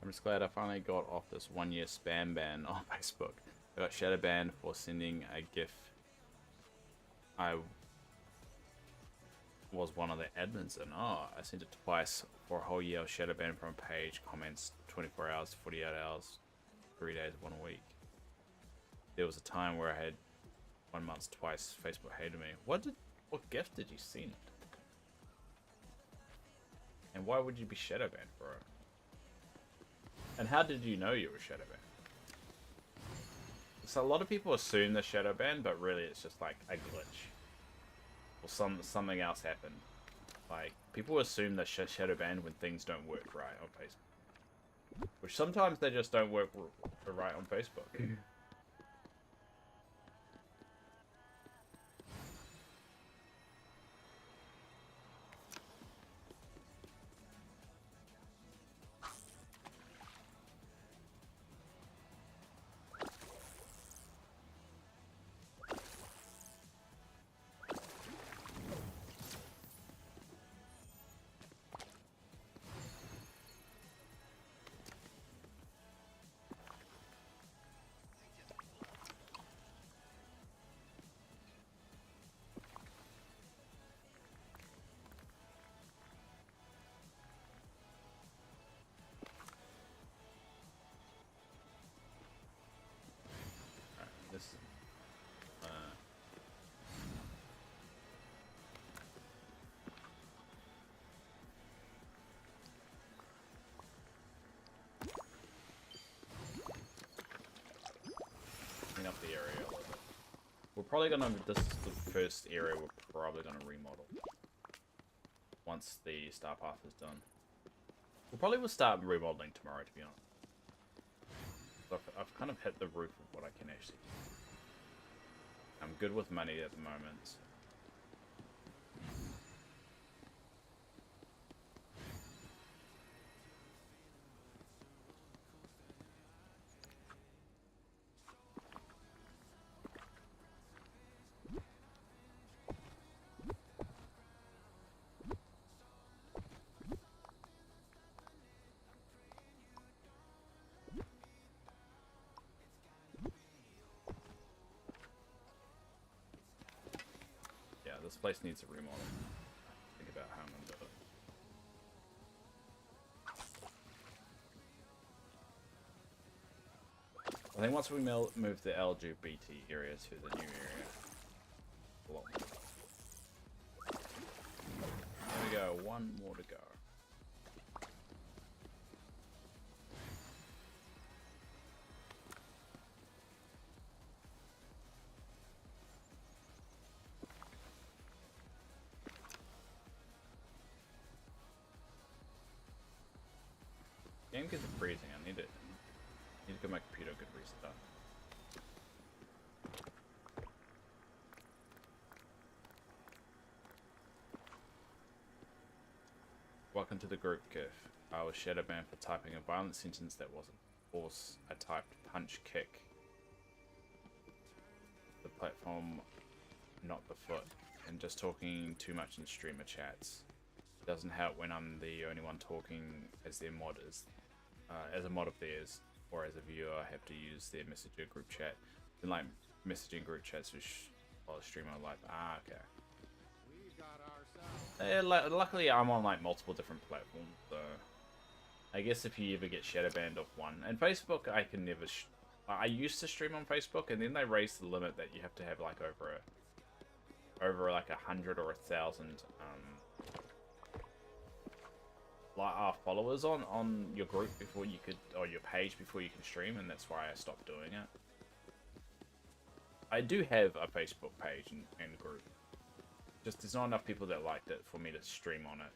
I'm just glad I finally got off this 1-year spam ban on Facebook. I got shadow banned for sending a GIF. I was one of the admins, and I sent it twice for a whole year. I was shadow banned from a page, comments 24 hours, 48 hours, 3 days, 1 week. There was a time where I had 1 month twice. Facebook hated me. What GIF did you send? And why would you be shadow banned for it? And how did you know you were shadow banned? So a lot of people assume they're shadow banned, but really it's just like a glitch. Or something else happened. Like, people assume they're shadow banned when things don't work right on Facebook. Which sometimes they just don't work right on Facebook. This clean up the area a little bit. We're probably gonna, this is the first area we're probably gonna remodel. Once the star path is done. We'll probably will start remodeling tomorrow, to be honest. I've kind of hit the roof of what I can actually do. I'm good with money at the moment. This place needs a remodel. Think about how I'm gonna do it. I think once we move the LGBT area to the new area. Well, there we go. 1 more to go. Game gets freezing. I need to get my computer a good restart. Welcome to the group, GIF. I was shadow banned for typing a violent sentence that wasn't force. I typed punch kick. The platform, not the foot. And just talking too much in streamer chats. Doesn't help when I'm the only one talking as their mod is. As a mod of theirs, or as a viewer, I have to use their messenger group chat. And like messaging group chats while a streamer, like, okay. We got ourselves. Luckily, I'm on like multiple different platforms, so I guess if you ever get shadow banned off one, and Facebook, I can never. I used to stream on Facebook, and then they raised the limit that you have to have like over like 100 or 1,000 followers on your group before you could, or your page before you can stream, and that's why I stopped doing it. I do have a Facebook page and group. Just there's not enough people that liked it for me to stream on it.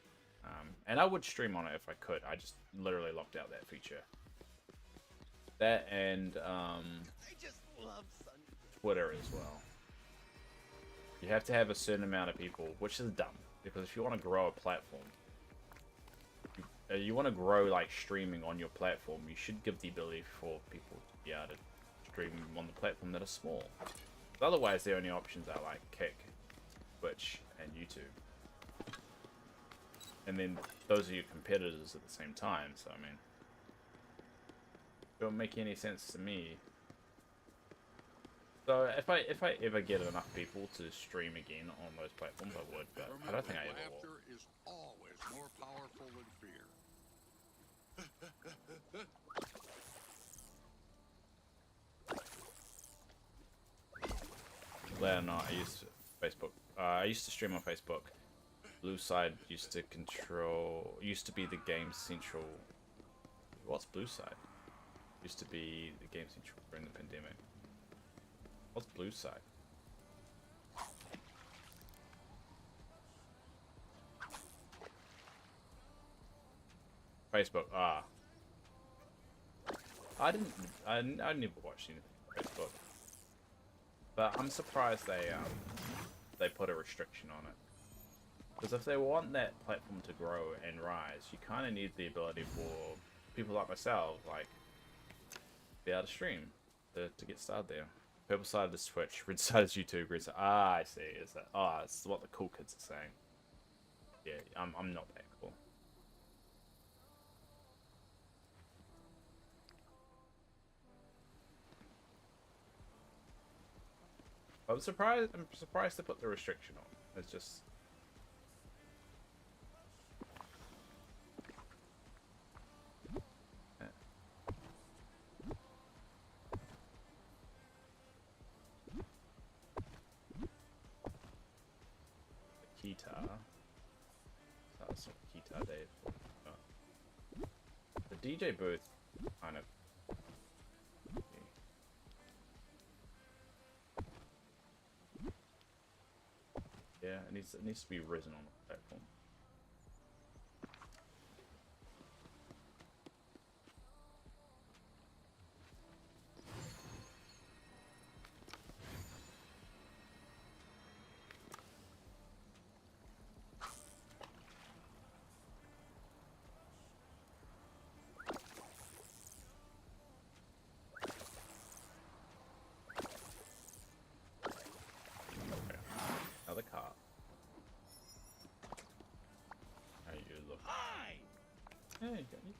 And I would stream on it if I could. I just literally locked out that feature. That and I just love Twitter as well. You have to have a certain amount of people, which is dumb, because if you want to grow a platform, you want to grow like streaming on your platform, you should give the ability for people to be able to stream on the platform that are small. But otherwise, the only options are like Kick, Twitch, and YouTube. And then those are your competitors at the same time, so I mean, Don't make any sense to me. So if I ever get enough people to stream again on those platforms, I would, but I don't think I ever will. Laughter is always more powerful than fear. Well, no, I used Facebook. I used to stream on Facebook. Blue Side used to be the Game Central. What's Blue Side? Used to be the Game Central during the pandemic. What's Blue Side? Facebook. Ah. I never watched anything on Facebook. But I'm surprised they put a restriction on it. Because if they want that platform to grow and rise, you kind of need the ability for people like myself, like, be able to stream to get started there. Purple side is Twitch, red side is YouTube, red side. Ah, I see. Is that? Ah, it's what the cool kids are saying. Yeah, I'm not that cool. I'm surprised to put the restriction on. It's just. Guitar. That's not guitar, Dave. Oh. The DJ booth kind of. Yeah, it needs to be risen on the platform. Another car. How you look? Hi! Yeah, you got me.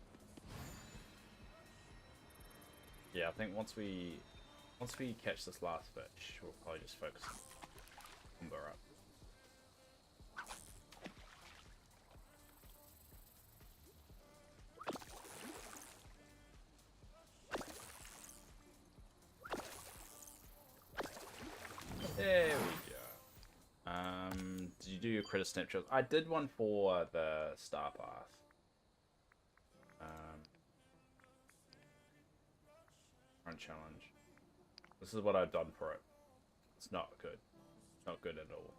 Yeah, I think once we catch this last fish, we'll probably just focus on Umber up. There we go. Did you do your credit snapshots? I did one for the Star Path. Run challenge. This is what I've done for it. It's not good. Not good at all.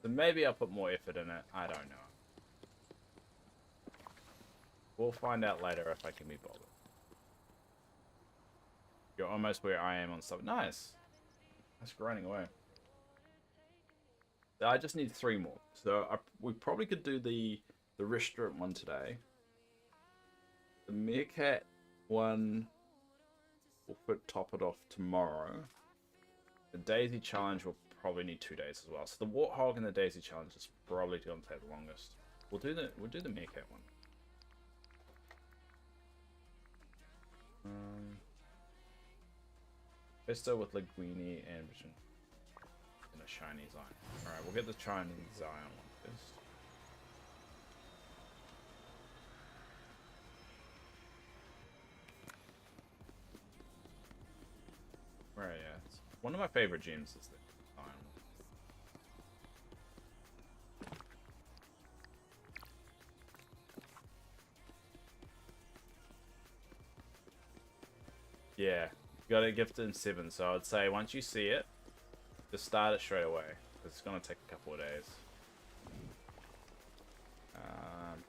So maybe I'll put more effort in it. I don't know. We'll find out later if I can be bothered. You're almost where I am on stuff. Nice. That's running away. I just need 3 more. So we probably could do the restaurant one today. The meerkat one, we'll top it off tomorrow. The daisy challenge will probably need 2 days as well. So the warthog and the daisy challenge is probably going to take the longest. We'll do the meerkat one. Pesto with linguine and a shiny Zion. Alright, we'll get the shiny Zion one first. Right, yeah. It's one of my favorite gems is the Zion one. Yeah, you got a gift in 7, so I'd say once you see it, just start it straight away. It's gonna take a couple of days.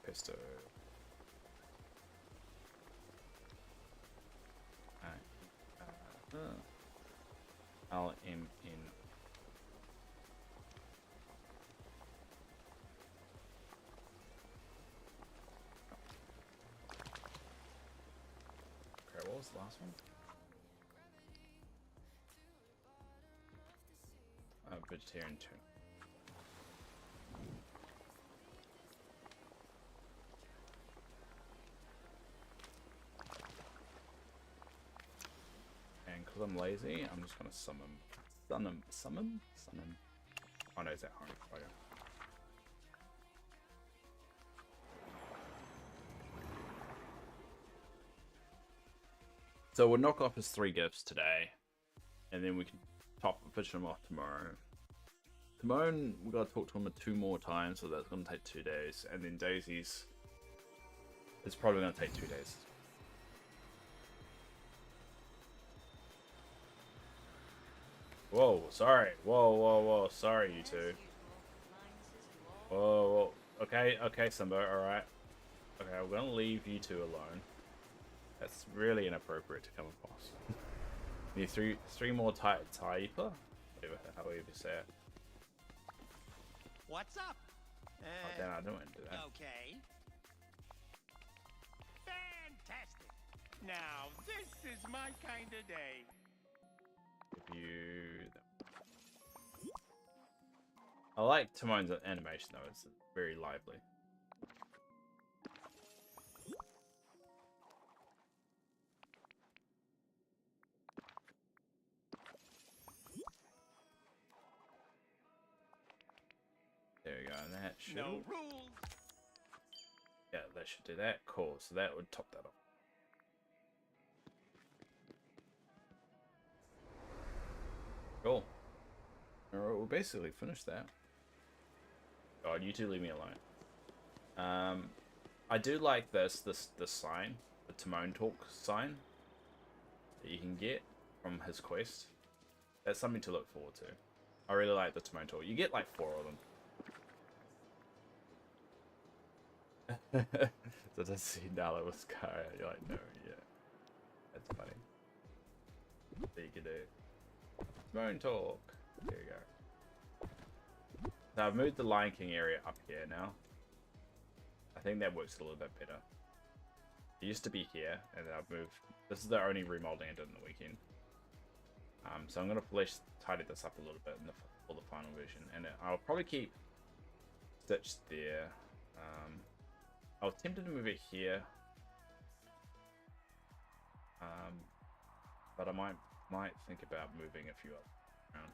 Pesto. LMN. Okay, what was the last one? Vegetarian tuna. because I'm lazy, I'm just gonna summon. Oh no, is that home? Oh, yeah. So we'll knock off his 3 gifts today, and then we can finish him off tomorrow. Timon, we gotta talk to him 2 more times, so that's gonna take 2 days, and then Daisy's, it's probably gonna take 2 days. Whoa, sorry. Whoa, sorry, you two. Whoa. Okay, Simba, alright. Okay, I'm gonna leave you two alone. That's really inappropriate to come across. Need three more Taipa? However you say it. What's up? Oh, then I don't want to do that. Okay. Fantastic. Now, this is my kind of day. I like Timon's animation though, it's very lively. There we go, and that should... No rules. Yeah, that should do that. Cool, so that would top that off. Cool. Alright, we'll basically finish that. God, you two leave me alone. I do like this sign, the Timon Talk sign that you can get from his quest. That's something to look forward to. I really like the Timon Talk. You get like 4 of them. So does see Nala with Sky? You're like, no, yeah. That's funny. What you can do. Timon Talk. There you go. So I've moved the Lion King area up here now. I think that works a little bit better. It used to be here, and then I've moved. This is the only remodeling I did in the weekend. So I'm gonna tidy this up a little bit for the final version, and I'll probably keep Stitch there. I was tempted to move it here, but I might think about moving a few up around.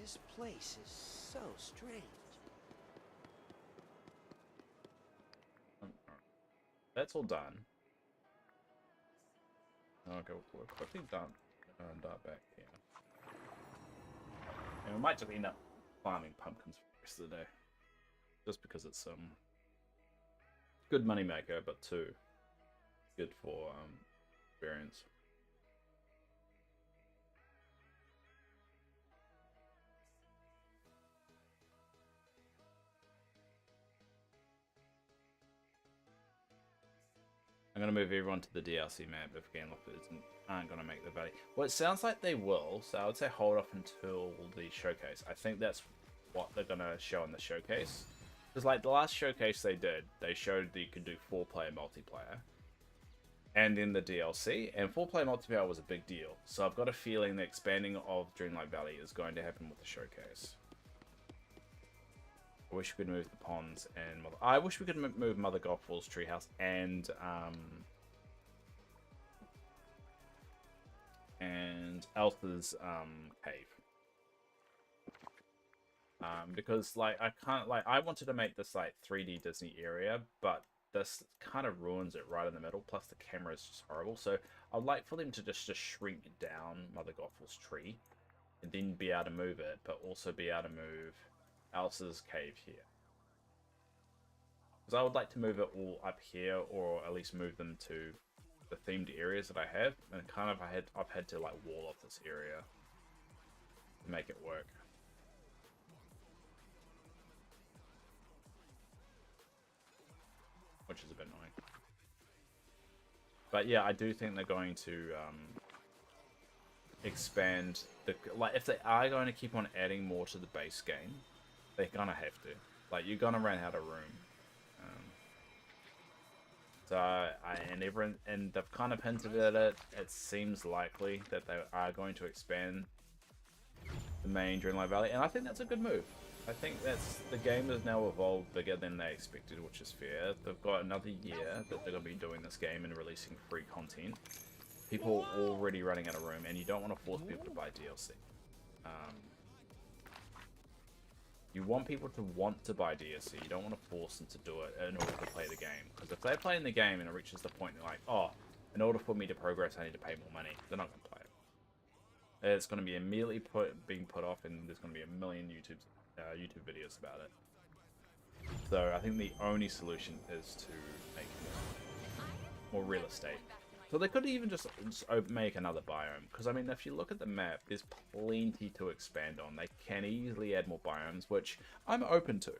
This place is so strange. That's all done. Okay, we're quickly done. Dart back here. And we might just end up farming pumpkins for the rest of the day. Just because it's good money maker, but too good for experience. I'm going to move everyone to the DLC map if Ganlockers aren't going to make the valley. Well, it sounds like they will, so I would say hold off until the showcase. I think that's what they're going to show in the showcase. Because like the last showcase they did, they showed that you could do 4-player multiplayer. And in the DLC, and 4-player multiplayer was a big deal. So I've got a feeling the expanding of Dreamlight Valley is going to happen with the showcase. I wish we could move the ponds and I wish we could move Mother Gothfall's treehouse and Elsa's cave. Because like I wanted to make this like 3D Disney area, but this kind of ruins it right in the middle. Plus the camera is just horrible. So I'd like for them to just shrink down Mother Gothfall's tree, and then be able to move it, but also be able to move Elsa's cave here. Because I would like to move it all up here, or at least move them to the themed areas that I have, and kind of I've had to like wall off this area to make it work. Which is a bit annoying. But yeah, I do think they're going to expand the, like if they are going to keep on adding more to the base game, they're gonna have to. Like you're gonna run out of room. And they've kind of hinted at it. It seems likely that they are going to expand the main Dreamlight Valley, and I think that's a good move. I think that's the game has now evolved bigger than they expected, which is fair. They've got another year that they're going to be doing this game and releasing free content. People are already running out of room, and you don't want to force people to buy DLC. You want people to want to buy DLC. You don't want to force them to do it in order to play the game. Because if they're playing the game and it reaches the point they're like, oh, in order for me to progress, I need to pay more money, they're not going to play it. It's going to be immediately being put off, and there's going to be a million YouTube videos about it. So I think the only solution is to make more real estate. So they could even just make another biome, because I mean, if you look at the map, there's plenty to expand on. They can easily add more biomes, which I'm open to.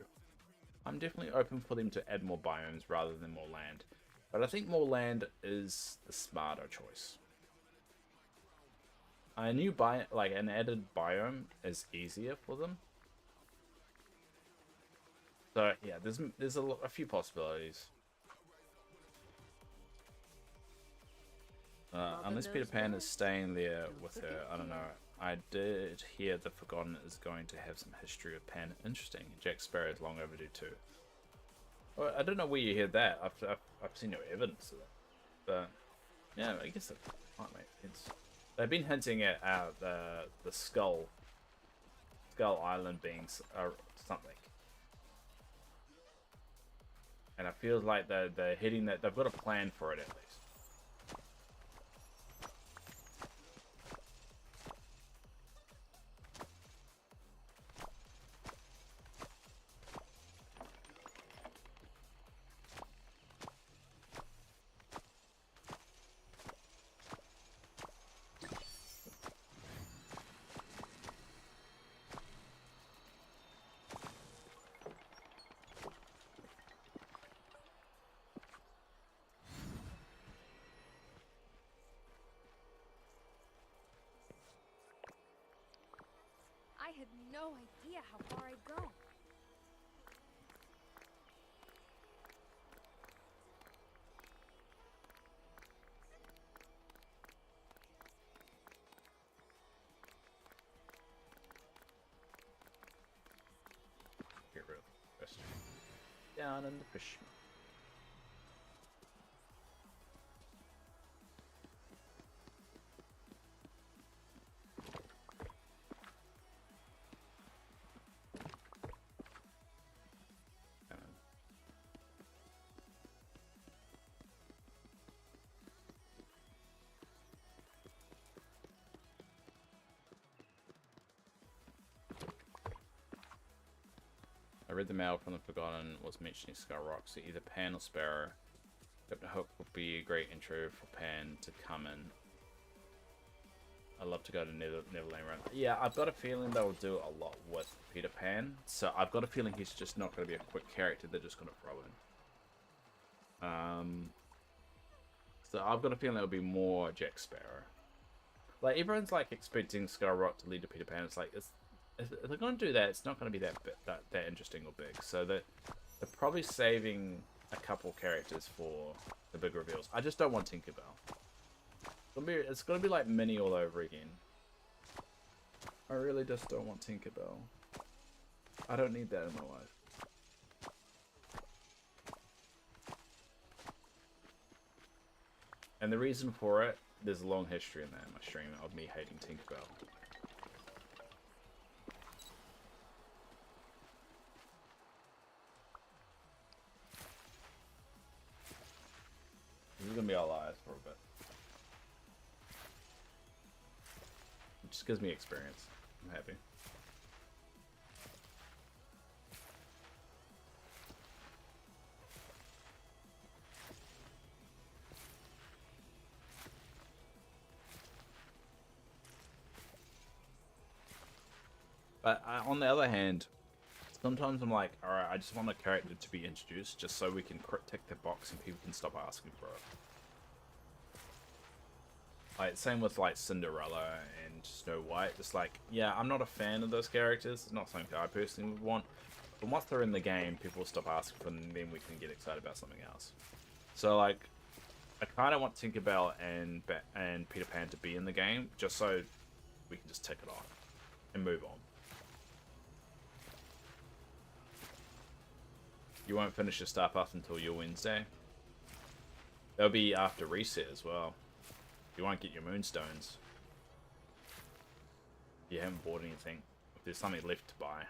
I'm definitely open for them to add more biomes rather than more land. But I think more land is the smarter choice. A new an added biome is easier for them. So yeah, there's a few possibilities. Unless Peter Pan is staying there with her, I don't know. I did hear the Forgotten is going to have some history with Pan. Interesting. Jack Sparrow is long overdue too. Well, I don't know where you heard that. I've seen no evidence of that. But yeah, I guess it might make sense. They've been hinting at the Skull Island being something. And I feel like they're hitting that. They've got a plan for it at least. I had no idea how far I'd go. Get rid of the fish. Down in the fish. I read the mail from the Forgotten was mentioning Skull Rock, so either Pan or Sparrow. Captain Hook would be a great intro for Pan to come in. I'd love to go to Neverland Run. Yeah, I've got a feeling they'll do a lot with Peter Pan, so I've got a feeling he's just not going to be a quick character they're just going to throw in. So I've got a feeling it'll be more Jack Sparrow. Like, everyone's like expecting Skull Rock to lead to Peter Pan. It's like, if they're going to do that, it's not going to be that interesting or big. So they're probably saving a couple characters for the big reveals. I just don't want Tinkerbell. It's going to be like Minnie all over again. I really just don't want Tinkerbell. I don't need that in my life. And the reason for it, there's a long history in that in my stream of me hating Tinkerbell. This is gonna be our lives for a bit. It just gives me experience. I'm happy. But on the other hand, sometimes I'm like, alright, I just want a character to be introduced just so we can tick the box and people can stop asking for it. Like, same with like Cinderella and Snow White. Just like, yeah, I'm not a fan of those characters. It's not something I personally would want. But once they're in the game, people will stop asking for them, and then we can get excited about something else. So like, I kind of want Tinkerbell and Peter Pan to be in the game just so we can just tick it off and move on. You won't finish your Star Path until your Wednesday. That'll be after reset as well. You won't get your Moonstones. You haven't bought anything. If there's something left to buy.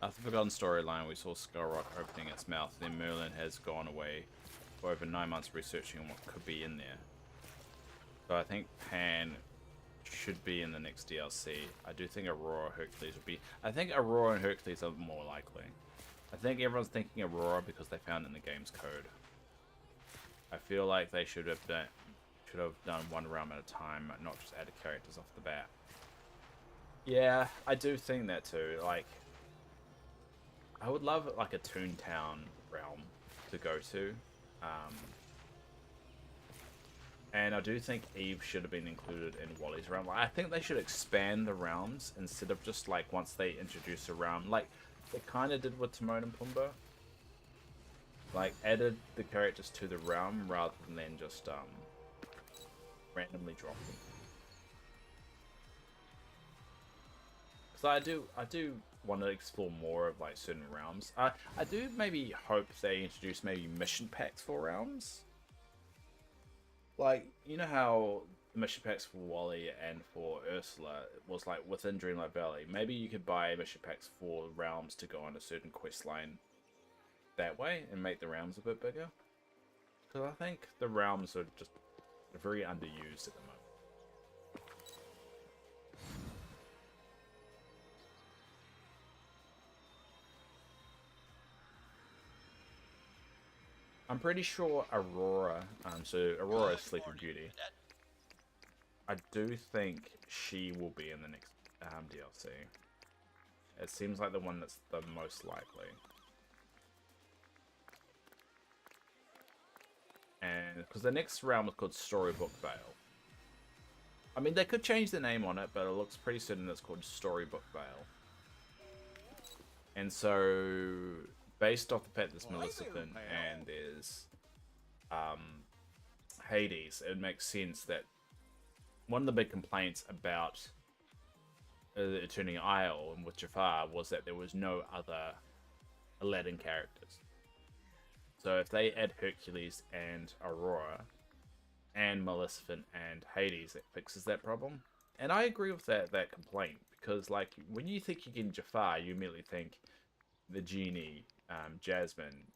After the Forgotten Storyline, we saw Skullrock opening its mouth, then Merlin has gone away for over 9 months researching what could be in there. So I think Pan should be in the next DLC. I do think Aurora Hercules would be... I think Aurora and Hercules are more likely. I think everyone's thinking Aurora because they found it in the game's code. I feel like they should have done one realm at a time, not just added characters off the bat. Yeah, I do think that too. Like, I would love like a Toontown realm to go to. And I do think Eve should have been included in Wally's realm. Like, I think they should expand the realms instead of just like once they introduce a realm, like they kind of did with Timon and Pumbaa. Like added the characters to the realm rather than just randomly drop them. Because I do want to explore more of like certain realms. I do maybe hope they introduce maybe mission packs for realms. Like, you know how the mission packs for Wally and for Ursula was like within Dreamlight Valley. Maybe you could buy mission packs for realms to go on a certain quest line that way and make the realms a bit bigger. Because I think the realms are just very underused at the moment. I'm pretty sure Aurora, so Aurora is Sleeping Beauty. I do think she will be in the next DLC. It seems like the one that's the most likely. And because the next realm is called Storybook Vale. I mean, they could change the name on it, but it looks pretty certain it's called Storybook Vale. And so, based off the fact there's Maleficent and there's Hades, it makes sense that one of the big complaints about the Eternian Isle and with Jafar was that there was no other Aladdin characters. So if they add Hercules and Aurora and Maleficent and Hades, it fixes that problem. And I agree with that complaint, because like when you think you're getting Jafar, you immediately think the genie, Jasmine,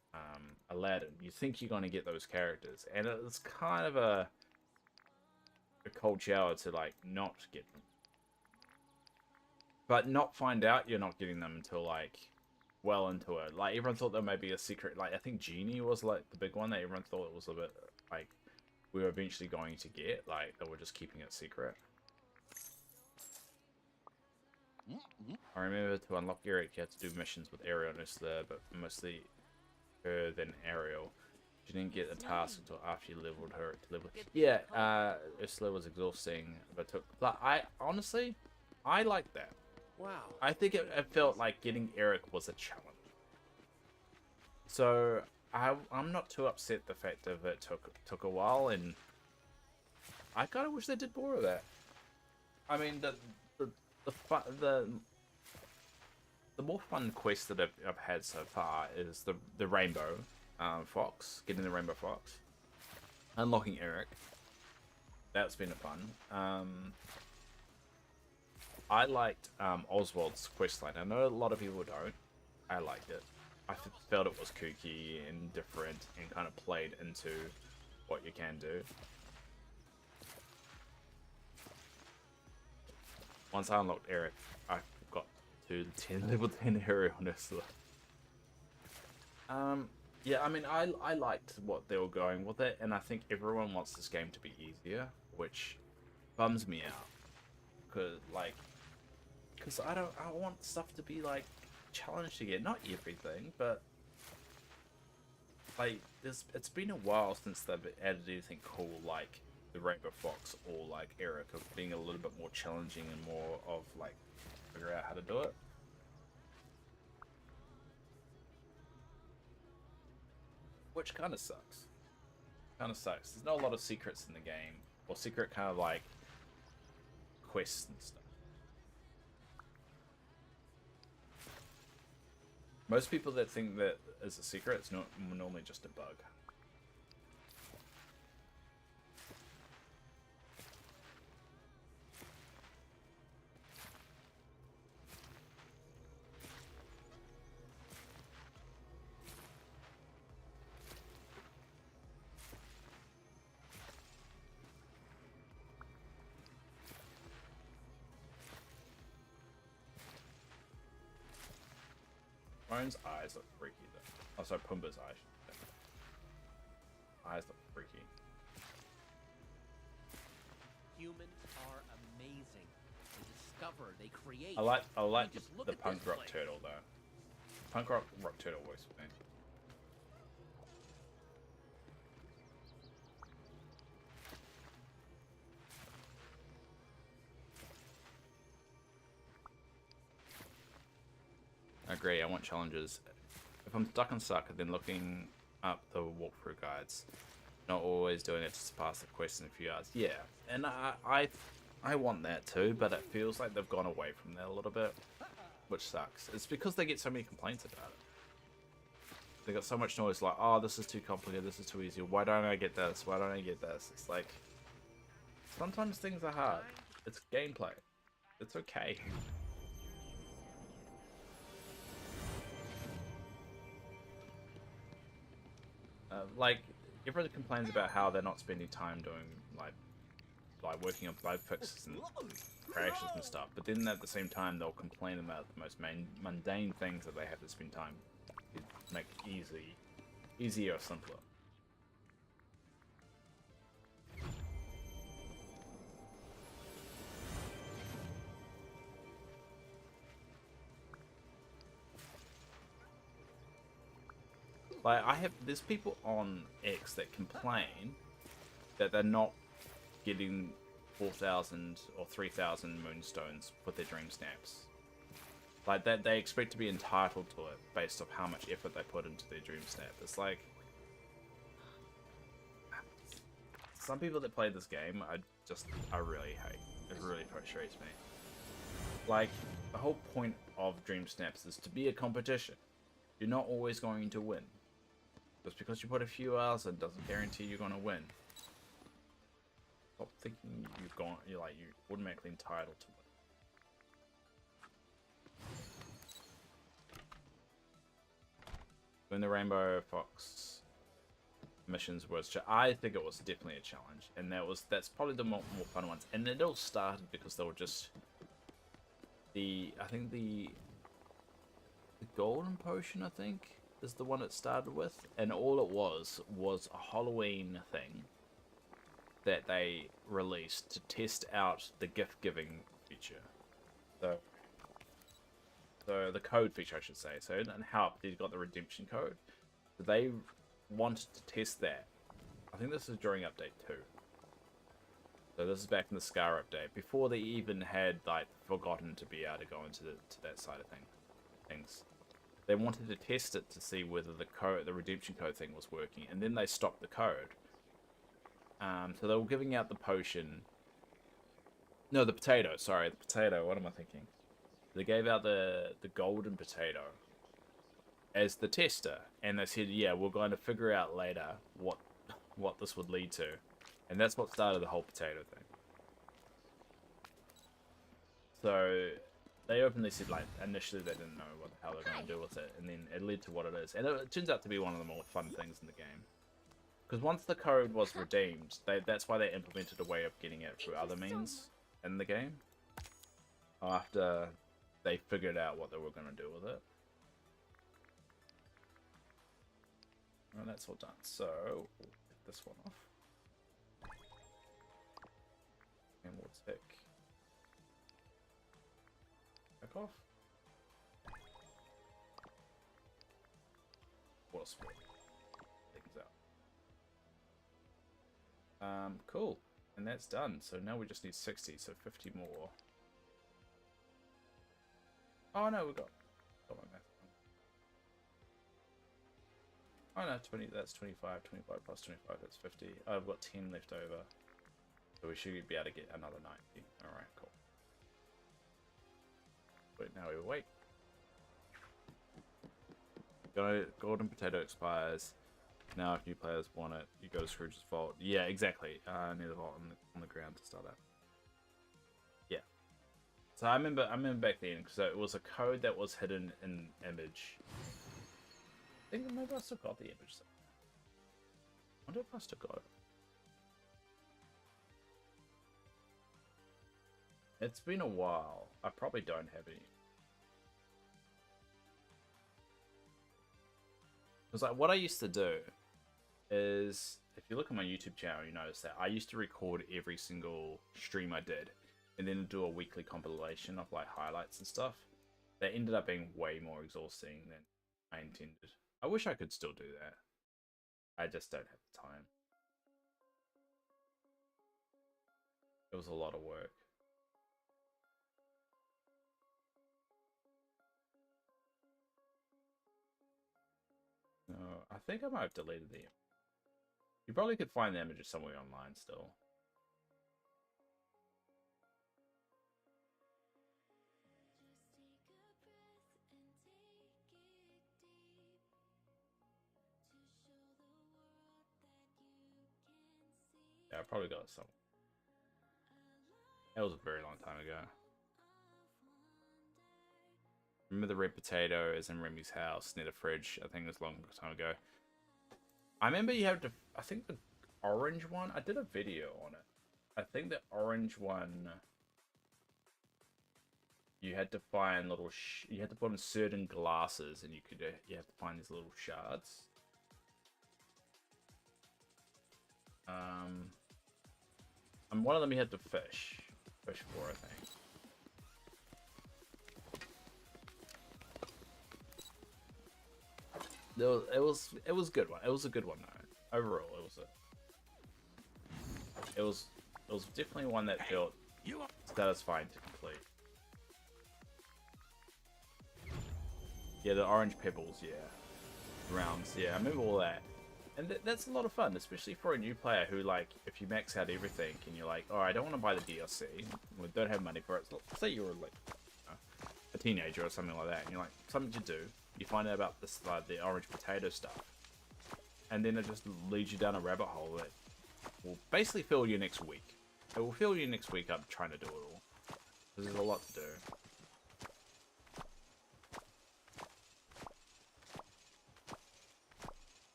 Aladdin. You think you're going to get those characters, and it's kind of a cold shower to like not get them, but not find out you're not getting them until like well into it. Like everyone thought there may be a secret. Like I think Genie was like the big one that everyone thought it was a bit like we were eventually going to get. Like they were just keeping it secret. I remember to unlock Eric, you had to do missions with Ariel and Ursula, but mostly her than Ariel. She didn't get the task until after you leveled her to level. Yeah, Ursula was exhausting, but I honestly, I like that. Wow. I think it felt like getting Eric was a challenge. So I'm not too upset the fact that it took a while, and I kind of wish they did more of that. I mean, the more fun quest that I've had so far is the Rainbow Fox, getting the Rainbow Fox, unlocking Eric. That's been a fun. I liked Oswald's questline. I know a lot of people don't. I liked it. I felt it was kooky and different and kind of played into what you can do. Once I unlocked Eric, I got to the level 10 area on Ursula. Yeah, I mean, I liked what they were going with it, and I think everyone wants this game to be easier, which bums me out. because I want stuff to be like challenged again. Not everything, but like it's been a while since they've added anything cool like the Rainbow Fox or like Eric of being a little bit more challenging and more of like figure out how to do it. Which kind of sucks. There's not a lot of secrets in the game, or secret kind of like quests and stuff. Most people that think that is a secret, it's not normally just a bug. Ryan's eyes look freaky though. Oh, sorry, Pumbaa's eyes. Eyes look freaky. Humans are amazing. They discover, they create. I like Just look the at punk this rock place. turtle though. Punk rock turtle works for me. I agree. I want challenges. If I'm stuck on sucker, then looking up the walkthrough guides, not always doing it to pass the quest in a few hours. Yeah, and I want that too, but it feels like they've gone away from that a little bit, which sucks. It's because they get so many complaints about it. They got so much noise like, oh, this is too complicated, this is too easy. Why don't I get this? Why don't I get this? It's like sometimes things are hard. It's gameplay. It's okay. Like everyone complains about how they're not spending time doing like working on bug fixes and crashes and stuff, but then at the same time they'll complain about the most mundane things that they have to spend time to make easier or simpler. Like there's people on X that complain that they're not getting 4,000 or 3,000 moonstones with their dream snaps. Like that they expect to be entitled to it based off how much effort they put into their dream snap. It's like some people that play this game, I really hate. It really frustrates me. Like the whole point of dream snaps is to be a competition. You're not always going to win. Just because you put a few hours in doesn't guarantee you're gonna win. Stop thinking you're automatically entitled to it. When the Rainbow Fox missions was, I think it was definitely a challenge, and that's probably the more fun ones. And it all started because they were just the golden potion, I think, is the one it started with, and all it was a Halloween thing that they released to test out the gift giving feature. So the code feature, I should say. So and how they got the redemption code. So they wanted to test that. I think this is during update 2. So this is back in the Scar update, before they even had like forgotten to be able to go into that side of things. They wanted to test it to see whether the redemption code thing was working, and then they stopped the code. So they were giving out the potion. No, the potato. Sorry, the potato. What am I thinking? They gave out the golden potato as the tester, and they said, "Yeah, we're going to figure out later what this would lead to," and that's what started the whole potato thing. So they openly said, like, initially they didn't know what the hell they're going to do with it, and then it led to what it is. And it turns out to be one of the more fun things in the game. Because once the code was redeemed, that's why they implemented a way of getting it through other means in the game. After they figured out what they were going to do with it. And that's all done. So, we'll get this one off. And we'll tick fuck off. Water sport. Things out. Cool. And that's done. So now we just need 60, so 50 more. Oh no, we got my math. Oh no, 20, that's 25, 25 plus 25, that's 50. I've got 10 left over. So we should be able to get another 90. Alright, cool. But now we wait. Golden Potato expires. Now if new players want it, you go to Scrooge's Vault. Yeah, exactly. Near the vault on the ground to start up. Yeah. So I remember back then, because it was a code that was hidden in image. I think maybe I still got the image. I wonder if I still got it. It's been a while. I probably don't have any. Because like what I used to do is, if you look at my YouTube channel, you notice that I used to record every single stream I did, and then do a weekly compilation of like highlights and stuff. That ended up being way more exhausting than I intended. I wish I could still do that. I just don't have the time. It was a lot of work. No, I think I might have deleted the image. You probably could find the images somewhere online still. Yeah, I probably got it somewhere. That was a very long time ago. Remember the red potato is in Remy's house near the fridge. I think it was a long time ago. I remember you have to, I think the orange one, I did a video on it. I think the orange one, you had to find little, you had to put in certain glasses, and you have to find these little shards. And one of them you had to fish for, I think. It was a good one. It was a good one though. Overall, it was definitely one that felt satisfying to complete. Yeah, the orange pebbles, yeah, rounds, yeah. I remember all that, and that's a lot of fun, especially for a new player who, like, if you max out everything and you're like, oh, I don't want to buy the DLC, we don't have money for it. Say you were like a teenager or something like that, and you're like, something to do. You find out about this, like, the orange potato stuff, and then it just leads you down a rabbit hole that will basically fill you next week. It will fill you next week up trying to do it all. There's a lot to do.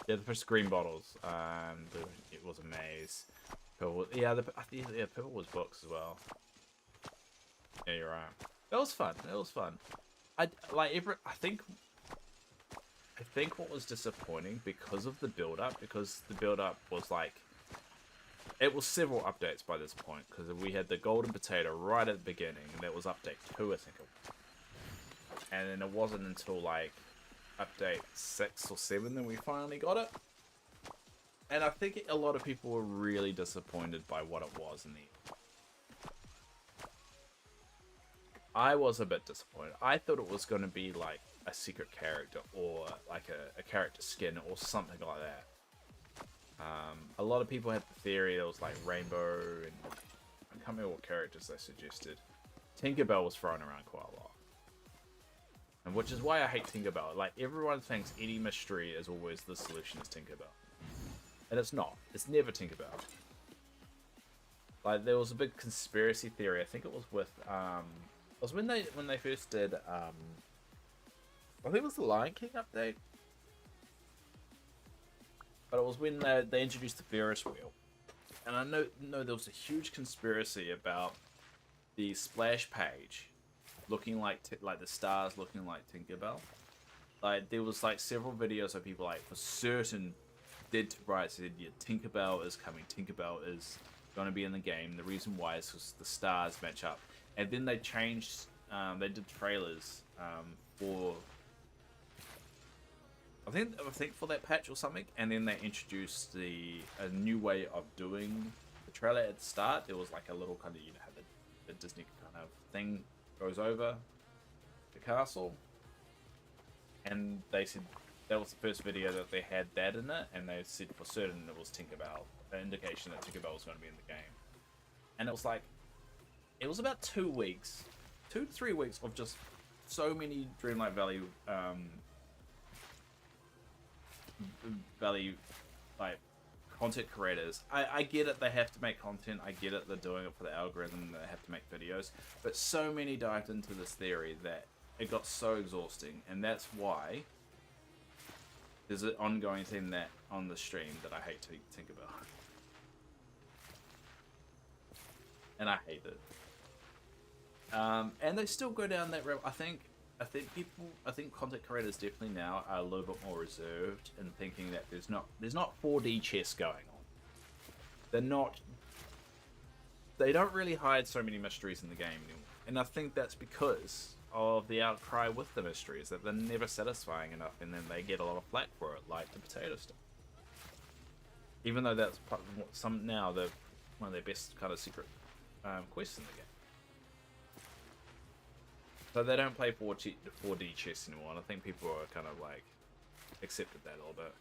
Yeah, the first green bottles. It was a maze. Purple, yeah, purple was books as well. Yeah, you're right. That was fun. It was fun. I think what was disappointing because of the build-up, because the build-up was like, it was several updates by this point, because we had the golden potato right at the beginning, and that was update 2, I think. And then it wasn't until like update 6 or 7 that we finally got it. And I think a lot of people were really disappointed by what it was in the end. I was a bit disappointed. I thought it was going to be like a secret character, or like a character skin or something like that. A lot of people had the theory it was like Rainbow, and I can't remember what characters they suggested. Tinkerbell was thrown around quite a lot. And which is why I hate Tinkerbell. Like, everyone thinks any mystery is always the solution is Tinkerbell. And it's not. It's never Tinkerbell. Like, there was a big conspiracy theory. I think it was with, it was when they first did, I think it was the Lion King update. But it was when they introduced the Ferris wheel. And I know there was a huge conspiracy about the splash page looking like the stars looking like Tinkerbell. Like, there was like several videos of people like for certain dead to right said, yeah, Tinkerbell is coming. Tinkerbell is going to be in the game. The reason why is because the stars match up. And then they changed they did trailers for. I think for that patch or something, and then they introduced a new way of doing the trailer at the start. There was like a little kind of, you know, how the Disney kind of thing goes over the castle, and they said that was the first video that they had that in it, and they said for certain it was Tinkerbell, an indication that Tinkerbell was going to be in the game. And it was like, it was about 2 weeks, 2 to 3 weeks of just so many Dreamlight Valley like content creators. I get it, they have to make content, I get it, they're doing it for the algorithm, they have to make videos, but so many dived into this theory that it got so exhausting, and that's why there's an ongoing thing that on the stream that I hate to think about. And I hate it. And they still go down that road. I think content creators definitely now are a little bit more reserved in thinking that there's not 4D chess going on. They don't really hide so many mysteries in the game anymore. And I think that's because of the outcry with the mysteries, that they're never satisfying enough, and then they get a lot of flack for it, like the potato stuff. Even though that's one of their best kind of secret quests in the game. So they don't play 4D chess anymore, and I think people are kind of like accepted that a little bit.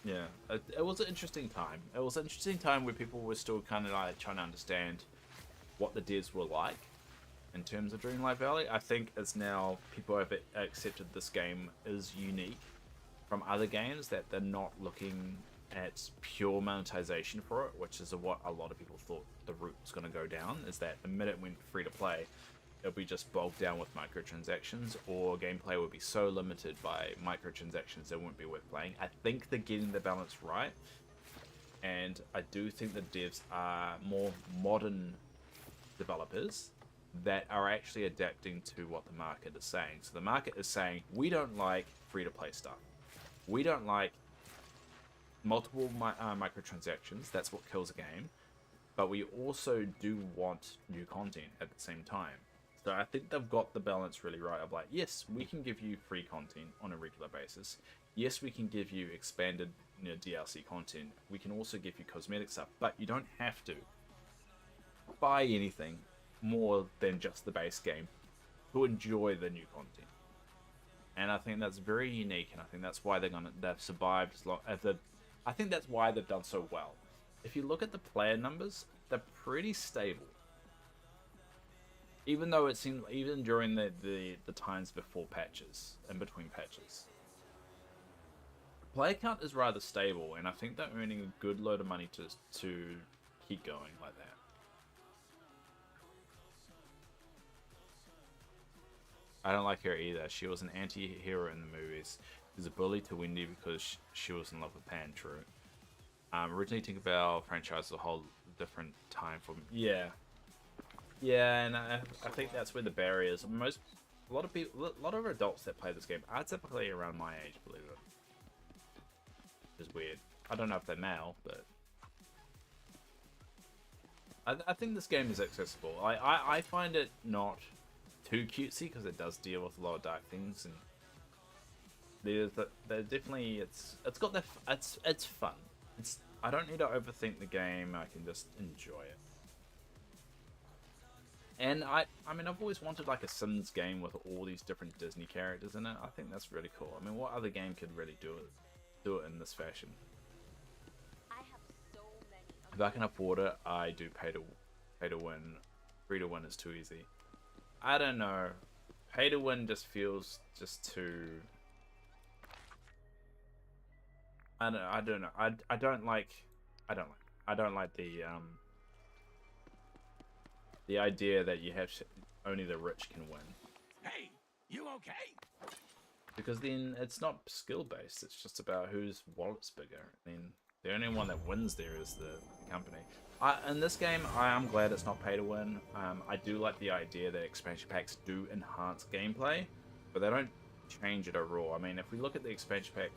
Yeah, it was an interesting time. It was an interesting time where people were still kind of like trying to understand what the devs were like in terms of Dreamlight Valley. I think it's now people have accepted this game is unique from other games, that they're not looking at pure monetization for it, which is what a lot of people thought the route was going to go down, is that the minute it went free to play, it'll be just bogged down with microtransactions, or gameplay would be so limited by microtransactions that wouldn't be worth playing. I think they're getting the balance right, and I do think the devs are more modern developers that are actually adapting to what the market is saying. So the market is saying, we don't like free-to-play stuff. We don't like multiple microtransactions. That's what kills a game. But we also do want new content at the same time. So I think they've got the balance really right of like, yes, we can give you free content on a regular basis. Yes, we can give you expanded, you know, DLC content. We can also give you cosmetic stuff, but you don't have to buy anything more than just the base game to enjoy the new content. And I think that's very unique, and I think that's why they've survived as long as I think that's why they've done so well. If you look at the player numbers, they're pretty stable. Even though it seemed, even during the times before patches, in between patches. Player count is rather stable, and I think they're earning a good load of money to keep going like that. I don't like her either. She was an anti-hero in the movies. She was a bully to Wendy because she was in love with Pan, true. Originally Tinkerbell franchise was a whole different time for me. Yeah, and I think that's where the barrier is. A lot of adults that play this game are typically around my age, believe it. It's weird. I don't know if they're male, but I think this game is accessible. I find it not too cutesy because it does deal with a lot of dark things, and there's definitely it's fun. I don't need to overthink the game. I can just enjoy it. And I mean, I've always wanted like a Sims game with all these different Disney characters in it. I think that's really cool. I mean, what other game could really do it in this fashion? I have so many. If I can afford it, I do pay to win. Free to win is too easy. I don't know. Pay to win just feels just too. I don't know. I don't like the idea that you have only the rich can win. Hey, you okay? Because then it's not skill based. It's just about whose wallet's bigger. I mean, the only one that wins there is the company. In this game, I am glad it's not pay to win. I do like the idea that expansion packs do enhance gameplay, but they don't change it overall. I mean, if we look at the expansion pack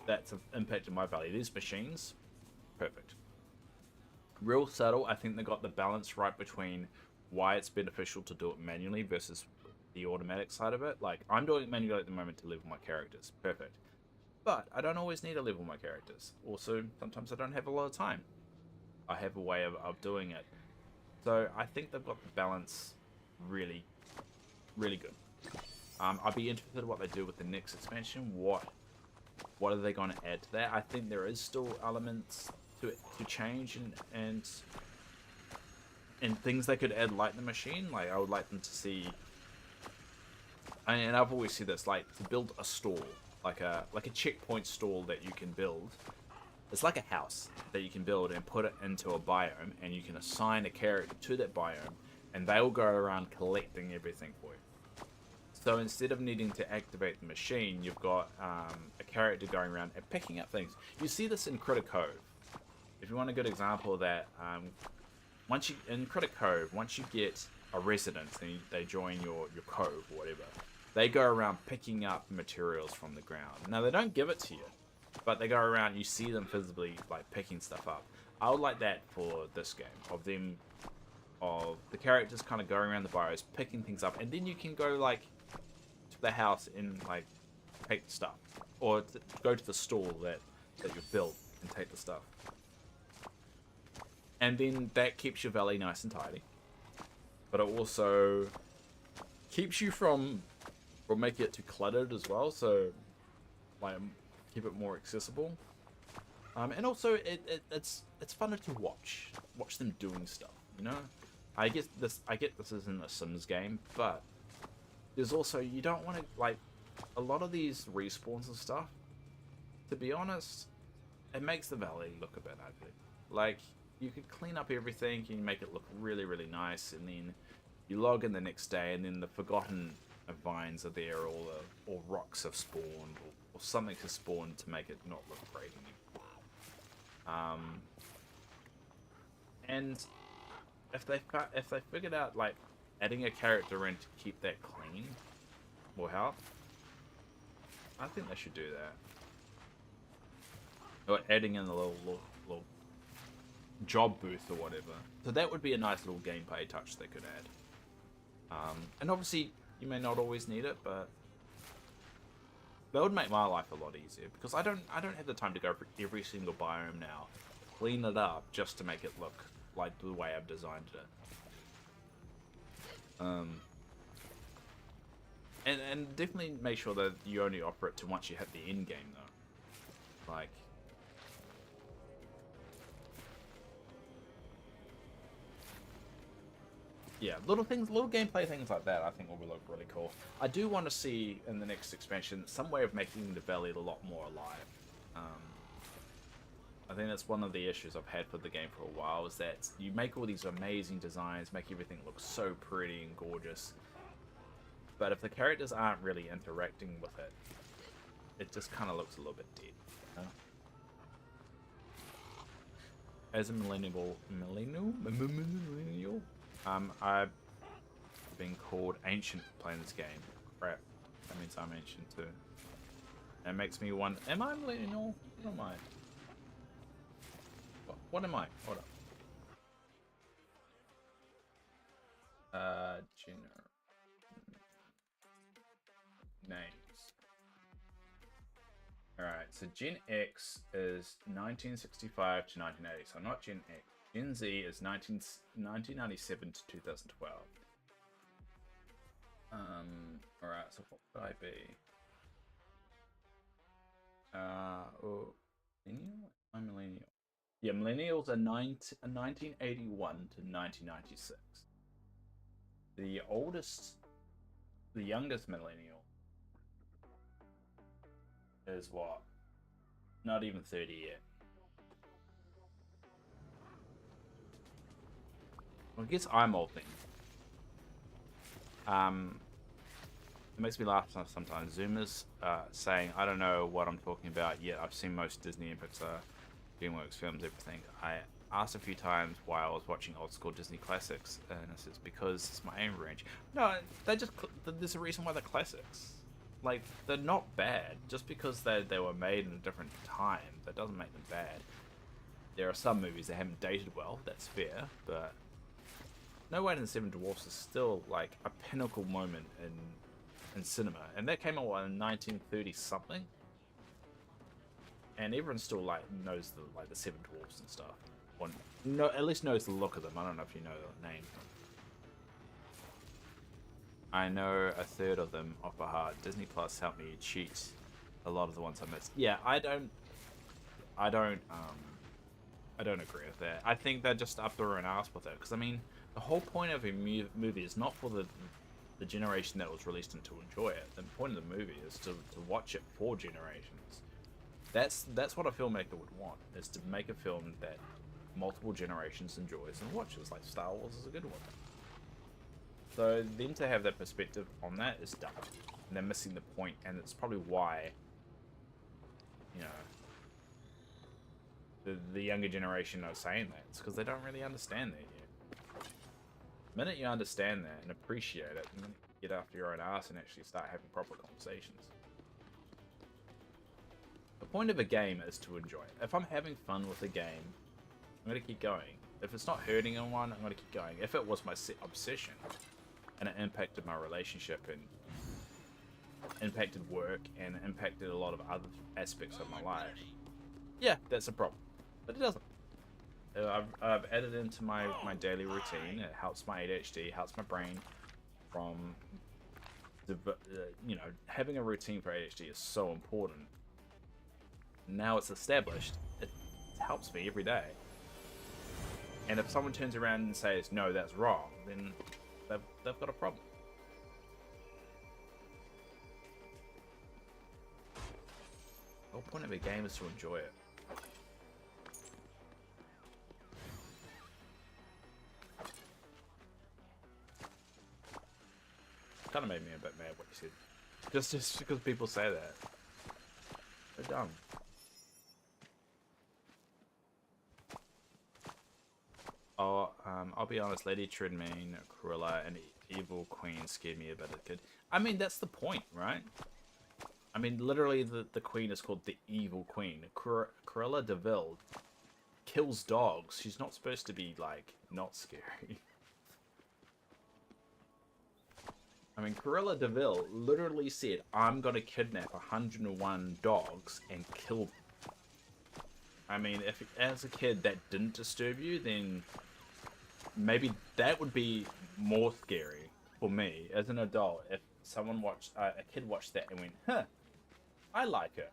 that's impacted my value. These machines, perfect. Real subtle. I think they got the balance right between why it's beneficial to do it manually versus the automatic side of it. Like, I'm doing it manually at the moment to level my characters. Perfect. But I don't always need to level my characters. Also, sometimes I don't have a lot of time. I have a way of doing it. So I think they've got the balance really, really good. I'd be interested in what they do with the next expansion. What are they going to add to that? I think there is still elements to change and things they could add, like the machine. Like, I would like them to see, and I've always said this, like, to build a stall, like a checkpoint stall that you can build. It's like a house that you can build and put it into a biome, and you can assign a character to that biome, and they'll go around collecting everything for you. So instead of needing to activate the machine, you've got a character going around and picking up things. You see this in Critter Cove. If you want a good example of that, in Critter Cove, once you get a resident and they join your cove or whatever, they go around picking up materials from the ground. Now, they don't give it to you, but they go around, you see them physically, like, picking stuff up. I would like that for this game, of the characters kind of going around the bios, picking things up, and then you can go, like, to the house and, like, take the stuff. Or go to the stall that you've built and take the stuff. And then that keeps your valley nice and tidy. But it also keeps you from making it too cluttered as well, so, like, keep it more accessible. And also, it's funner to watch them doing stuff, you know? I get this isn't a Sims game, but there's also, you don't want to, like, a lot of these respawns and stuff, to be honest, it makes the valley look a bit ugly. Like, you could clean up everything and make it look really, really nice, and then you log in the next day, and then the forgotten vines are there, or rocks have spawned, or something has spawned to make it not look great anymore. And if they figured out, like, adding a character in to keep that clean will help, I think they should do that. Or adding in a little job booth or whatever. So that would be a nice little gameplay touch they could add. And obviously, you may not always need it, but that would make my life a lot easier, because I don't have the time to go for every single biome now, clean it up just to make it look like the way I've designed it. And definitely make sure that you only offer it to once you hit the end game, though. Like, yeah, little gameplay things like that I think will look really cool. I do want to see in the next expansion some way of making the valley a lot more alive. I think that's one of the issues I've had with the game for a while, is that you make all these amazing designs, make everything look so pretty and gorgeous, but if the characters aren't really interacting with it, it just kind of looks a little bit dead. You know? As a millennial, I've been called ancient playing this game. Crap, that means I'm ancient too. It makes me wonder, am I millennial? What am I? What am I? Hold up. Names. Alright, so Gen X is 1965 to 1980, so not Gen X. Gen Z is 1997 to 2012. Alright, so what would I be? Millennial? I'm millennial. Yeah, millennials are 1981 to 1996. The youngest millennial is what? Not even 30 yet. Well, I guess I'm old then. It makes me laugh sometimes. Zoomers saying, I don't know what I'm talking about yet. I've seen most Disney and Pixar, DreamWorks films, everything. I asked a few times why I was watching old school Disney classics, and it's because it's my aim range. No, there's a reason why they're classics. like, they're not bad. Just because they were made in a different time, that doesn't make them bad. There are some movies that haven't dated well, that's fair, but No Way and the Seven Dwarfs is still, like, a pinnacle moment in cinema. And that came out in 1930 something. And everyone still, like, knows the Seven Dwarfs and stuff. Or no, at least knows the look of them. I don't know if you know the name. I know a third of them off by heart. Disney Plus helped me cheat a lot of the ones I missed. Yeah, I don't agree with that. I think they're just up their own ass with it. Because, I mean, the whole point of a movie is not for the generation that was released and to enjoy it. The point of the movie is to watch it for generations. That's what a filmmaker would want, is to make a film that multiple generations enjoys and watches. Like Star Wars is a good one. So them to have that perspective on that is dumb. And they're missing the point, and it's probably why, you know, the younger generation are saying that. It's because they don't really understand that yet. The minute you understand that and appreciate it, the minute you get after your own ass and actually start having proper conversations. The point of a game is to enjoy it. If I'm having fun with a game, I'm going to keep going. If it's not hurting anyone, I'm going to keep going. If it was my obsession, and it impacted my relationship, and impacted work, and impacted a lot of other aspects of my life, yeah, that's a problem. But it doesn't. I've added into my daily routine. It helps my ADHD, helps my brain from, you know, having a routine for ADHD is so important. Now it's established, it helps me every day. And if someone turns around and says, no, that's wrong, then they've got a problem. The whole point of a game is to enjoy it. Kind of made me a bit mad what you said. Just because people say that. They're dumb. Oh, I'll be honest, Lady Treadmain, Cruella, and Evil Queen scared me a bit as a kid. I mean, that's the point, right? I mean, literally, the queen is called the Evil Queen. Cruella de Vil kills dogs. She's not supposed to be, like, not scary. I mean, Cruella de Vil literally said, I'm gonna kidnap 101 dogs and kill them. I mean, if as a kid that didn't disturb you, then maybe that would be more scary for me as an adult. If someone watched, a kid watched that and went, huh, I like it.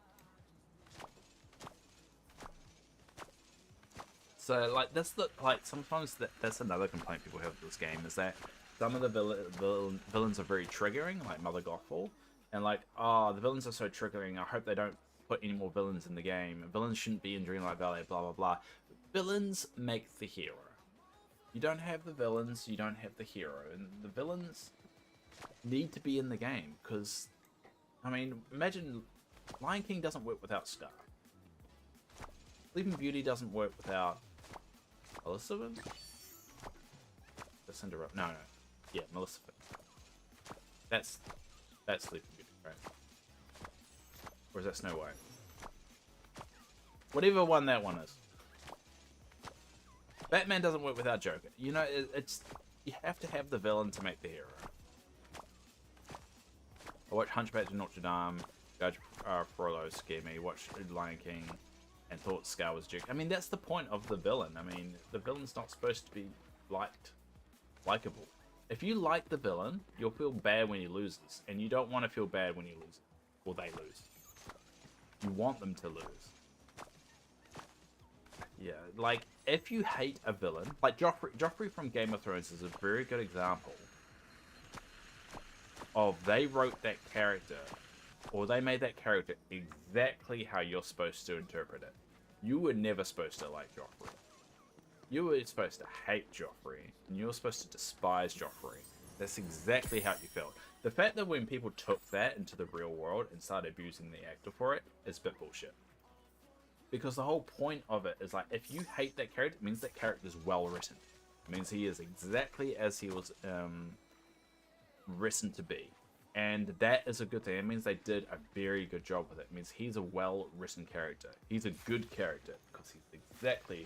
So, like, that's the, like, sometimes that's another complaint people have with this game, is that some of the villains are very triggering, like Mother Gothel, and like, oh, the villains are so triggering, I hope they don't put any more villains in the game. Villains shouldn't be in Dreamlight Valley, blah blah blah. Villains make the hero. You don't have the villains, you don't have the hero, and the villains need to be in the game, because, I mean, imagine Lion King doesn't work without Scar. Sleeping Beauty doesn't work without Maleficent? Cinderella. No. Yeah, Maleficent. That's Sleeping Beauty, right? Or is that Snow White? Whatever one that one is. Batman doesn't work without Joker. You know, it's you have to have the villain to make the hero. I watched Hunchback of Notre Dame, Judge Frollo scare me, watched Lion King, and thought Scar was Duke. I mean, that's the point of the villain. I mean, the villain's not supposed to be likable. If you like the villain, you'll feel bad when he loses, and you don't want to feel bad when he loses, or they lose. You want them to lose. Yeah, like, if you hate a villain, like Joffrey from Game of Thrones is a very good example of they wrote that character, or they made that character exactly how you're supposed to interpret it. You were never supposed to like Joffrey. You were supposed to hate Joffrey, and you were supposed to despise Joffrey. That's exactly how you felt. The fact that when people took that into the real world and started abusing the actor for it is a bit bullshit. Because the whole point of it is, like, if you hate that character, it means that character is well written. It means he is exactly as he was written to be. And that is a good thing. It means they did a very good job with it. It means he's a well-written character. He's a good character because he's exactly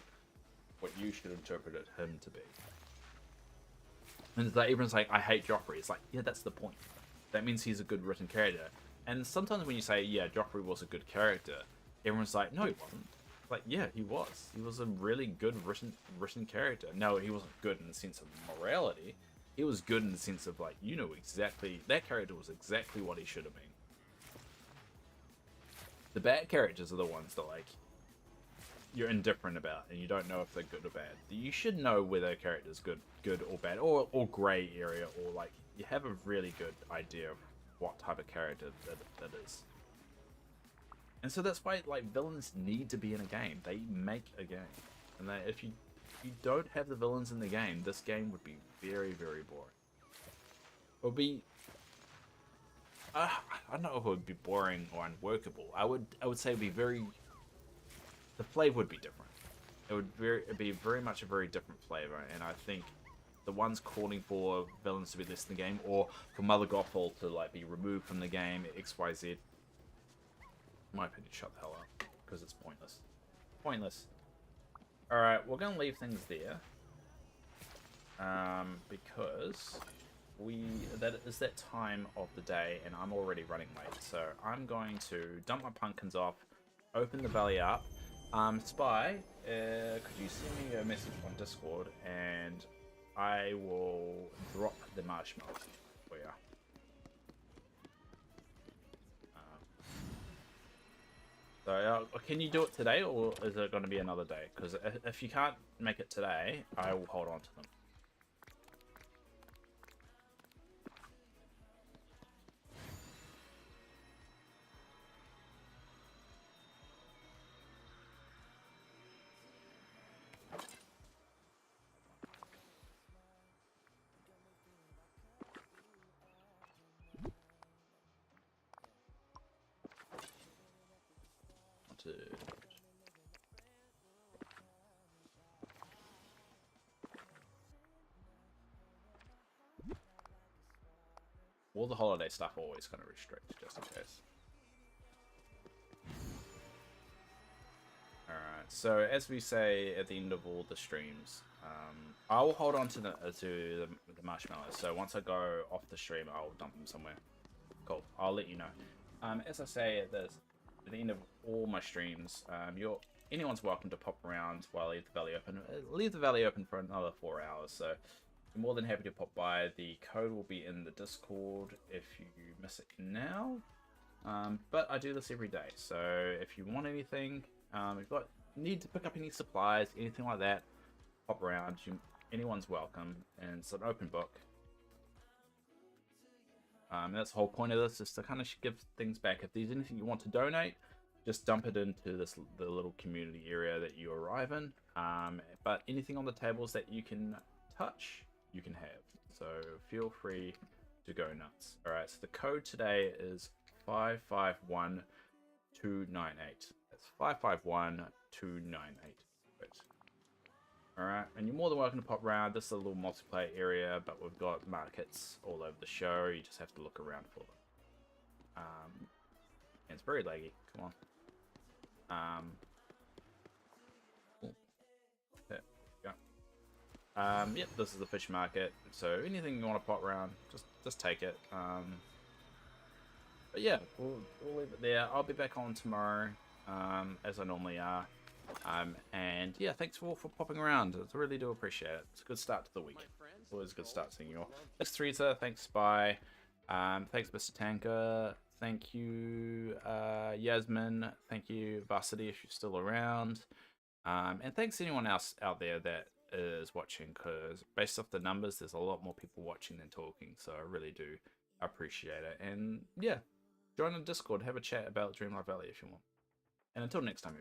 what you should interpret him to be. And it's like everyone's like, I hate Joffrey. It's like, yeah, that's the point. That means he's a good written character. And sometimes when you say, yeah, Joffrey was a good character, everyone's like, no, he wasn't. Like, yeah, he was. He was a really good written character. No, he wasn't good in the sense of morality. He was good in the sense of, like, you know exactly, that character was exactly what he should have been. The bad characters are the ones that, like, you're indifferent about, and you don't know if they're good or bad. You should know whether a character's good or bad, or grey area, or, like, you have a really good idea of what type of character that is. And so that's why, like, villains need to be in a game. They make a game. And if you don't have the villains in the game, this game would be very, very boring. It would be... I don't know if it would be boring or unworkable. I would say it would be very... The flavor would be different. It'd be very much a very different flavor, and I think the ones calling for villains to be less in the game, or for Mother Gothel to, like, be removed from the game, XYZ, in my opinion, shut the hell up, because it's pointless. Pointless. Alright, we're going to leave things there, because that is that time of the day, and I'm already running late, so I'm going to dump my pumpkins off, open the valley up. Spy, could you send me a message on Discord, and I will drop the marshmallow for you. So, can you do it today, or is it going to be another day? Because if you can't make it today, I will hold on to them. All the holiday stuff always going to restrict, just in case. Alright, so as we say at the end of all the streams, I will hold on to the marshmallows. So once I go off the stream, I'll dump them somewhere. Cool, I'll let you know. As I say at the end of all my streams, anyone's welcome to pop around while I leave the valley open. Leave the valley open for another 4 hours, so I'm more than happy to pop by. The code will be in the Discord if you miss it now. But I do this every day, so if you want anything, if you need to pick up any supplies, anything like that, pop around. Anyone's welcome, and it's an open book. That's the whole point of this, is to kind of give things back. If there's anything you want to donate, just dump it into the little community area that you arrive in. But anything on the tables that you can touch, you can have. So feel free to go nuts. Alright, so the code today is 551298. That's 551298. Alright, and you're more than welcome to pop around. This is a little multiplayer area, but we've got markets all over the show. You just have to look around for them. And it's very laggy. Come on. Yep, this is the fish market. So anything you want to pop around, just take it. But yeah, we'll leave it there. I'll be back on tomorrow, as I normally are. And yeah, thanks for popping around. I really do appreciate it. It's a good start to the week. It's always a good start seeing you all. Thanks, Teresa. Thanks, Spy. Thanks, Mr. Tanker. Thank you, Yasmin. Thank you, Varsity, if you're still around. And thanks to anyone else out there that is watching, because based off the numbers, there's a lot more people watching than talking. So I really do appreciate it. And yeah, join the Discord, have a chat about Dreamlight Valley if you want. And until next time, everyone.